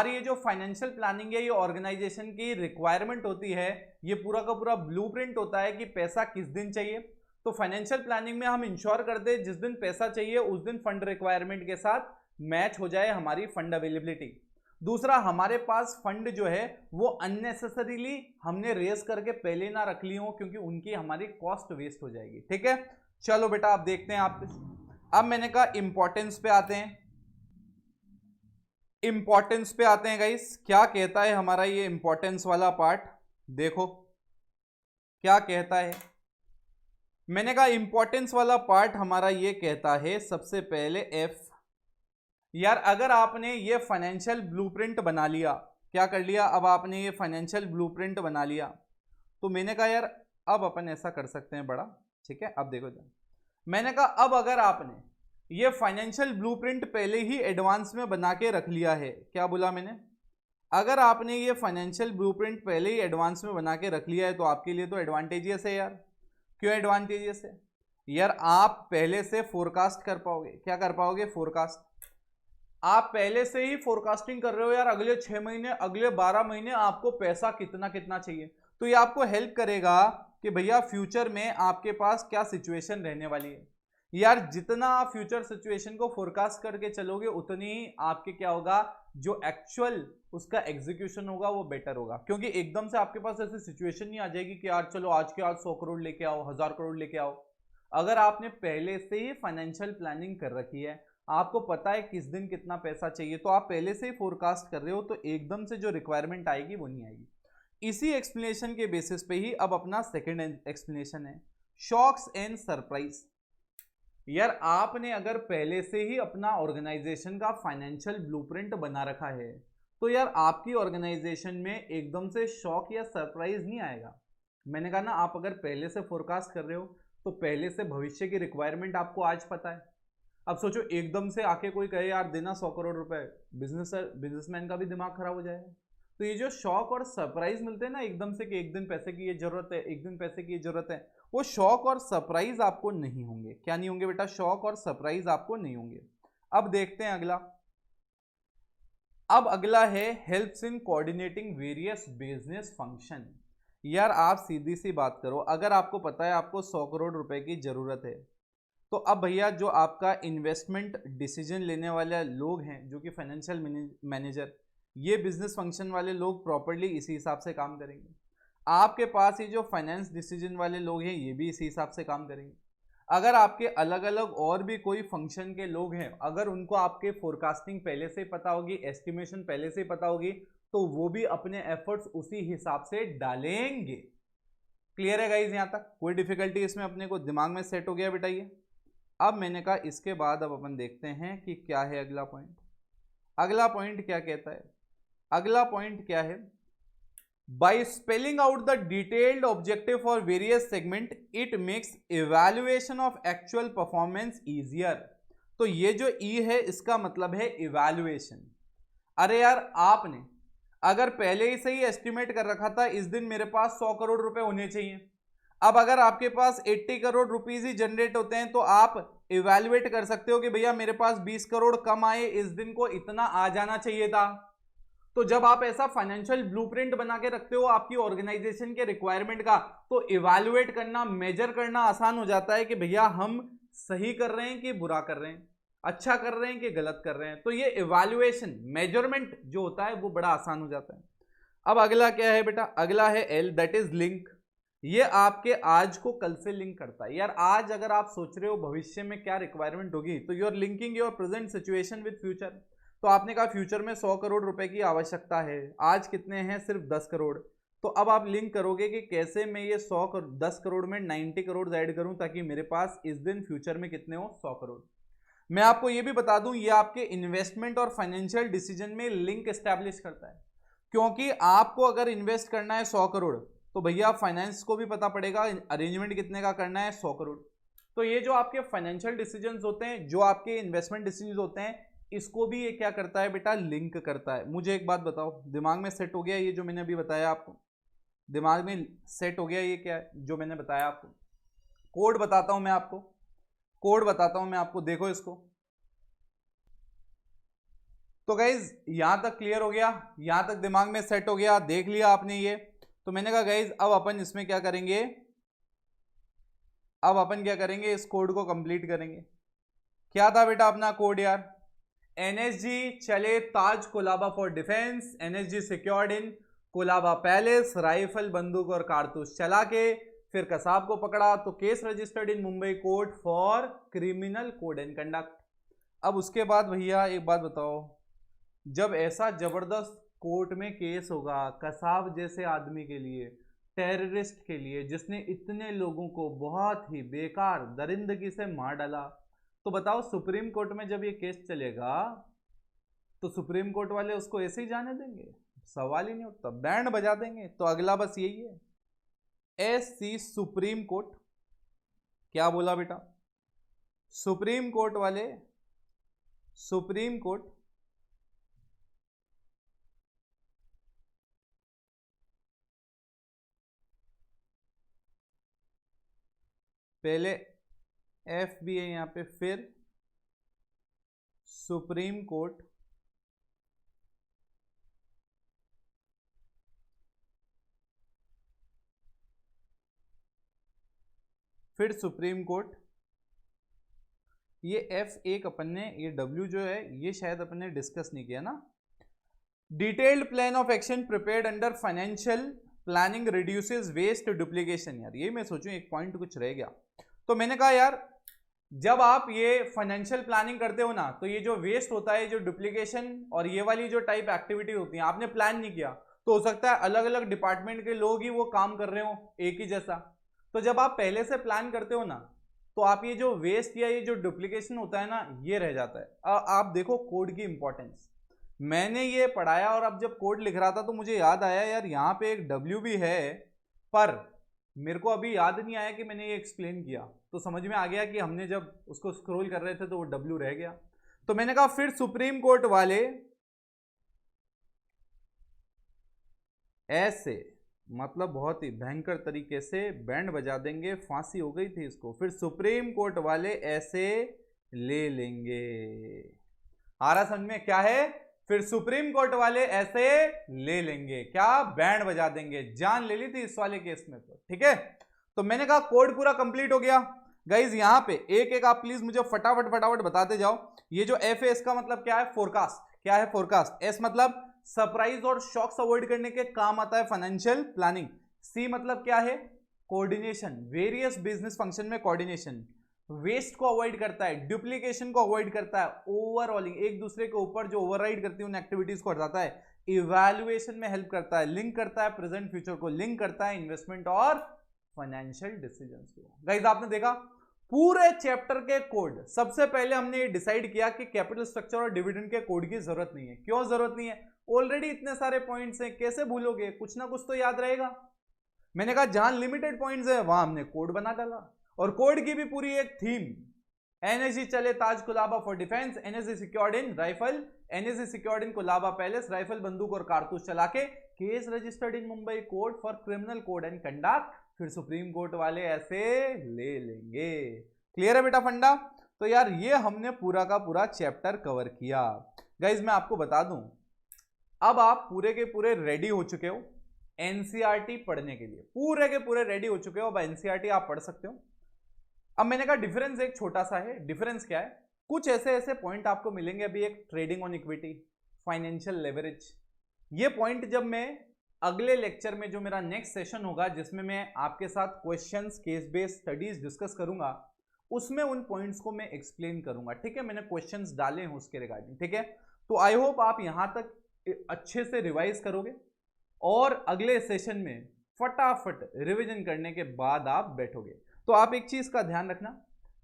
ये जो फाइनेंशियल प्लानिंग है ये ऑर्गेनाइजेशन की रिक्वायरमेंट होती है, ये पूरा का पूरा ब्लूप्रिंट होता है कि पैसा किस दिन चाहिए। तो फाइनेंशियल प्लानिंग में हम इंश्योर करते हैं जिस दिन पैसा चाहिए उस दिन फंड रिक्वायरमेंट के साथ मैच हो जाए हमारी फंड अवेलेबिलिटी। दूसरा, हमारे पास फंड जो है वो अननेसेसरीली हमने रेस करके पहले ना रख ली हो, क्योंकि उनकी हमारी कॉस्ट वेस्ट हो जाएगी, ठीक है। चलो बेटा आप देखते हैं आप। अब मैंने कहा इंपॉर्टेंस पे आते हैं, इंपॉर्टेंस पे आते हैं गाइस। क्या कहता है हमारा ये इंपॉर्टेंस वाला पार्ट, देखो क्या कहता है। मैंने कहा इंपॉर्टेंस वाला पार्ट हमारा ये कहता है सबसे पहले एफ। यार अगर आपने ये फाइनेंशियल ब्लूप्रिंट बना लिया, क्या कर लिया, अब आपने ये फाइनेंशियल ब्लूप्रिंट बना लिया, तो मैंने कहा यार अब अपन ऐसा कर सकते हैं बड़ा, ठीक है। अब देखो मैंने कहा अब अगर आपने ये फाइनेंशियल ब्लूप्रिंट पहले ही एडवांस में बना के रख लिया है, क्या बोला मैंने, अगर आपने ये फाइनेंशियल ब्लूप्रिंट पहले ही एडवांस में बना के रख लिया है तो आपके लिए तो एडवांटेजियस है यार। क्यों एडवांटेजियस है यार, आप पहले से फोरकास्ट कर पाओगे। क्या कर पाओगे, फोरकास्ट। आप पहले से ही फोरकास्टिंग कर रहे हो यार, अगले 6 महीने अगले 12 महीने आपको पैसा कितना कितना चाहिए, तो ये आपको हेल्प करेगा कि भैया फ्यूचर में आपके पास क्या सिचुएशन रहने वाली है। यार जितना आप फ्यूचर सिचुएशन को फोरकास्ट करके चलोगे उतनी ही आपके क्या होगा, जो एक्चुअल उसका एग्जीक्यूशन होगा वो बेटर होगा। क्योंकि एकदम से आपके पास ऐसी सिचुएशन नहीं आ जाएगी कि यार चलो आज के आज 100 करोड़ लेके आओ, 1000 करोड़ लेके आओ। अगर आपने पहले से ही फाइनेंशियल प्लानिंग कर रखी है, आपको पता है किस दिन कितना पैसा चाहिए, तो आप पहले से ही फोरकास्ट कर रहे हो, तो एकदम से जो रिक्वायरमेंट आएगी वो नहीं आएगी। इसी एक्सप्लेनेशन के बेसिस पे ही अब अपना सेकंड एक्सप्लेनेशन है, शॉक्स एंड सरप्राइज। यार आपने अगर पहले से ही अपना ऑर्गेनाइजेशन का फाइनेंशियल ब्लूप्रिंट बना रखा है, तो यार आपकी ऑर्गेनाइजेशन में एकदम से शॉक या सरप्राइज नहीं आएगा। मैंने कहा ना, आप अगर पहले से फोरकास्ट कर रहे हो तो पहले से भविष्य की रिक्वायरमेंट आपको आज पता है। अब सोचो एकदम से आके कोई कहे यार देना 100 करोड़ रुपए, बिजनेसमैन का भी दिमाग खराब हो जाएगा। तो ये जो शॉक और सरप्राइज मिलते हैं ना एकदम से, कि एक दिन पैसे की ये जरूरत है, एक दिन पैसे की ये जरूरत है, वो शॉक और सरप्राइज आपको नहीं होंगे। क्या नहीं होंगे बेटा? शॉक और सरप्राइज आपको नहीं होंगे। अब देखते हैं अगला। अब अगला है helps in coordinating various business function. यार आप सीधी सी बात करो, अगर आपको पता है आपको 100 करोड़ रुपए की जरूरत है, तो अब भैया जो आपका इन्वेस्टमेंट डिसीजन लेने वाले लोग हैं, जो कि फाइनेंशियल मैनेजर, ये बिजनेस फंक्शन वाले लोग प्रॉपरली इसी हिसाब से काम करेंगे। आपके पास ये जो फाइनेंस डिसीजन वाले लोग हैं, ये भी इसी हिसाब से काम करेंगे। अगर आपके अलग अलग और भी कोई फंक्शन के लोग हैं, अगर उनको आपके फोरकास्टिंग पहले से पता होगी, एस्टिमेशन पहले से पता होगी, तो वो भी अपने एफर्ट्स उसी हिसाब से डालेंगे। क्लियर है गाइज? यहां तक कोई डिफिकल्टी इसमें अपने को दिमाग में सेट हो गया बेटा ये? अब मैंने कहा इसके बाद अब अपन देखते हैं कि क्या है अगला पॉइंट। अगला पॉइंट क्या कहता है? अगला पॉइंट क्या है? By spelling out the detailed objective for various segment it makes evaluation of actual performance easier. तो ये जो ई है इसका मतलब है इवैल्यूएशन। अरे यार आपने अगर पहले ही से ही एस्टिमेट कर रखा था इस दिन मेरे पास 100 करोड़ रुपए होने चाहिए, अब अगर आपके पास 80 करोड़ रुपीज ही जनरेट होते हैं, तो आप इवैल्यूएट कर सकते हो कि भैया मेरे पास 20 करोड़ कम आए, इस दिन को इतना आ जाना चाहिए था। तो जब आप ऐसा फाइनेंशियल ब्लूप्रिंट बना के रखते हो आपकी ऑर्गेनाइजेशन के रिक्वायरमेंट का, तो इवैल्यूएट करना, मेजर करना आसान हो जाता है कि भैया हम सही कर रहे हैं कि बुरा कर रहे हैं, अच्छा कर रहे हैं कि गलत कर रहे हैं। तो ये इवैल्यूएशन, मेजरमेंट जो होता है वो बड़ा आसान हो जाता है। अब अगला क्या है बेटा? अगला है एल, दैट इज लिंक। ये आपके आज को कल से लिंक करता है। यार आज अगर आप सोच रहे हो भविष्य में क्या रिक्वायरमेंट होगी, तो you are linking your present situation with future. तो आपने कहा फ्यूचर में 100 करोड़ रुपए की आवश्यकता है, आज कितने हैं? सिर्फ 10 करोड़। तो अब आप लिंक करोगे कि कैसे मैं ये 10 करोड़ में 90 करोड़ ऐड करूं, ताकि मेरे पास इस दिन फ्यूचर में कितने हो? 100 करोड़। मैं आपको ये भी बता दूं, ये आपके इन्वेस्टमेंट और फाइनेंशियल डिसीजन में लिंक एस्टैब्लिश करता है। क्योंकि आपको अगर इन्वेस्ट करना है 100 करोड़, तो भैया फाइनेंस को भी पता पड़ेगा अरेंजमेंट कितने का करना है, 100 करोड़। तो ये जो आपके फाइनेंशियल डिसीजंस होते हैं, जो आपके इन्वेस्टमेंट डिसीजंस होते हैं, इसको भी ये क्या करता है बेटा? लिंक करता है। मुझे एक बात बताओ, दिमाग में सेट हो गया ये जो मैंने अभी बताया आपको? दिमाग में सेट हो गया ये क्या है जो मैंने बताया आपको? कोड बताता हूं मैं आपको, कोड बताता हूं मैं आपको, देखो इसको। तो गाइज यहां तक क्लियर हो गया, यहां तक दिमाग में सेट हो गया, देख लिया आपने ये। तो मैंने कहा गाइज अब अपन इसमें क्या करेंगे, अब अपन क्या करेंगे, इस कोड को कंप्लीट करेंगे। क्या था बेटा अपना कोड यार? एनएसजी चले Taj Colaba for defence, NSG secured in Colaba palace, rifle बंदूक और कारतूस चला के फिर कसाब को पकड़ा, तो case registered in Mumbai court for criminal code and conduct. अब उसके बाद भैया एक बात बताओ, जब ऐसा जबरदस्त कोर्ट में केस होगा कसाब जैसे आदमी के लिए, टेररिस्ट के लिए, जिसने इतने लोगों को बहुत ही बेकार दरिंदगी से मार डाला, तो बताओ सुप्रीम कोर्ट में जब ये केस चलेगा तो सुप्रीम कोर्ट वाले उसको ऐसे ही जाने देंगे? सवाल ही नहीं उठता, बैंड बजा देंगे। तो अगला बस यही है, एससी सुप्रीम कोर्ट। क्या बोला बेटा? सुप्रीम कोर्ट वाले, सुप्रीम कोर्ट पहले एफ भी है यहां पे, फिर सुप्रीम कोर्ट, फिर सुप्रीम कोर्ट ये F1 अपन ने, ये W जो है ये शायद अपन ने डिस्कस नहीं किया ना। Detailed plan of action prepared under financial planning reduces waste duplication. यार ये मैं सोचूं एक पॉइंट कुछ रह गया, तो मैंने कहा यार जब आप ये फाइनेंशियल प्लानिंग करते हो ना, तो ये जो वेस्ट होता है, जो डुप्लीकेशन और ये वाली जो टाइप एक्टिविटी होती है, आपने प्लान नहीं किया तो हो सकता है अलग अलग डिपार्टमेंट के लोग ही वो काम कर रहे हो एक ही जैसा। तो जब आप पहले से प्लान करते हो ना, तो आप ये जो वेस्ट या ये जो डुप्लीकेशन होता है ना, ये रह जाता है। आप देखो कोड की इंपॉर्टेंस, मैंने ये पढ़ाया और अब जब कोड लिख रहा था तो मुझे याद आया यार यहाँ पे एक W भी है, पर मेरे को अभी याद नहीं आया कि मैंने ये एक्सप्लेन किया। तो समझ में आ गया कि हमने जब उसको स्क्रॉल कर रहे थे तो वो W रह गया। तो मैंने कहा फिर सुप्रीम कोर्ट वाले ऐसे, मतलब बहुत ही भयंकर तरीके से बैंड बजा देंगे, फांसी हो गई थी इसको। फिर सुप्रीम कोर्ट वाले ऐसे ले लेंगे। आ रहा समझ में क्या है? फिर सुप्रीम कोर्ट वाले ऐसे ले लेंगे, क्या बैंड बजा देंगे। जान ले ली थी इस वाले केस में तो, ठीक है। तो मैंने कहा कोड पूरा कंप्लीट हो गया। गाइज यहाँ पे एक एक आप प्लीज मुझे फटाफट फटाफट बताते जाओ। ये जो एफ है इसका मतलब क्या है? फोरकास्ट। क्या है? फोरकास्ट। एस मतलब सरप्राइज और शॉक्स अवॉइड करने के काम आता है फाइनेंशियल प्लानिंग। सी मतलब क्या है? कोऑर्डिनेशन, वेरियस बिजनेस फंक्शन में कोऑर्डिनेशन। वेस्ट को अवॉइड करता है, डुप्लीकेशन को अवॉइड करता है, ओवरऑलिंग एक दूसरे के ऊपर जो ओवरराइड करती है उन एक्टिविटीज को हटाता है, इवैल्यूएशन में हेल्प करता है, लिंक करता है प्रेजेंट फ्यूचर को, लिंक करता है इन्वेस्टमेंट और फाइनेंशियल डिसीजंस को। गाइस आपने देखा पूरे चैप्टर के कोड, सबसे पहले हमने ये डिसाइड किया कि कैपिटल स्ट्रक्चर और डिविडेंड के कोड की जरूरत नहीं है। क्यों जरूरत नहीं है? ऑलरेडी इतने सारे पॉइंट्स हैं, कैसे भूलोगे? कुछ ना कुछ तो याद रहेगा। मैंने कहा जहां लिमिटेड पॉइंट्स है वहां हमने कोड बना डाला, और कोड की भी पूरी एक थीम, एनएसजी चले Taj Colaba for defence, NSG secured in rifle, NSG secured in Colaba palace, rifle बंदूक और कारतूस चला के, case registered in Mumbai court for criminal code and conduct. फिर सुप्रीम कोर्ट वाले ऐसे ले लेंगे। क्लियर है बेटा फंडा? तो यार ये हमने पूरा का पूरा चैप्टर कवर किया। गाइज मैं आपको बता दूं, अब आप पूरे के पूरे रेडी हो चुके हो एनसीईआरटी पढ़ने के लिए, पूरे के पूरे रेडी हो चुके हो। अब एनसीईआरटी आप पढ़ सकते हो। अब मैंने कहा डिफरेंस एक छोटा सा है। डिफरेंस क्या है? कुछ ऐसे ऐसे पॉइंट आपको मिलेंगे अभी, एक trading on equity, financial leverage. ये पॉइंट जब मैं अगले लेक्चर में, जो मेरा नेक्स्ट सेशन होगा जिसमें मैं आपके साथ questions, case based studies discuss करूंगा, उसमें उन पॉइंट्स को मैं एक्सप्लेन करूंगा। ठीक है, मैंने क्वेश्चंस डाले हैं उसके रिगार्डिंग। ठीक है, तो आई होप आप यहां तक अच्छे से रिवाइज करोगे और अगले सेशन में फटाफट रिवीजन करने के बाद आप बैठोगे। तो आप एक चीज का ध्यान रखना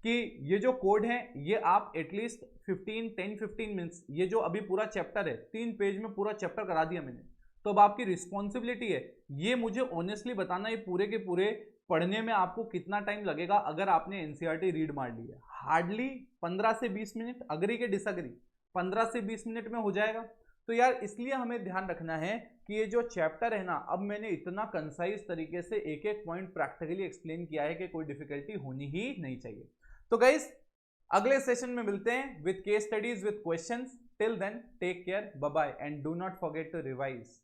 कि ये जो कोड है ये आप एटलीस्ट 10-15 मिनट्स, ये जो अभी पूरा चैप्टर है 3 पेज में पूरा चैप्टर करा दिया मैंने, तो अब आपकी रिस्पॉन्सिबिलिटी है ये मुझे ऑनेस्टली बताना, ये पूरे के पूरे पढ़ने में आपको कितना टाइम लगेगा अगर आपने एनसीईआरटी रीड मार ली है। हार्डली 15 से 20 मिनट, अग्री के डिसअग्री, 15 से 20 मिनट में हो जाएगा। तो यार इसलिए हमें ध्यान रखना है कि ये जो चैप्टर है ना, अब मैंने इतना कंसाइज तरीके से एक एक पॉइंट प्रैक्टिकली एक्सप्लेन किया है कि कोई डिफिकल्टी होनी ही नहीं चाहिए। तो गाइस अगले सेशन में मिलते हैं with case studies, with questions. Till then take care, bye bye, and do not forget to revise.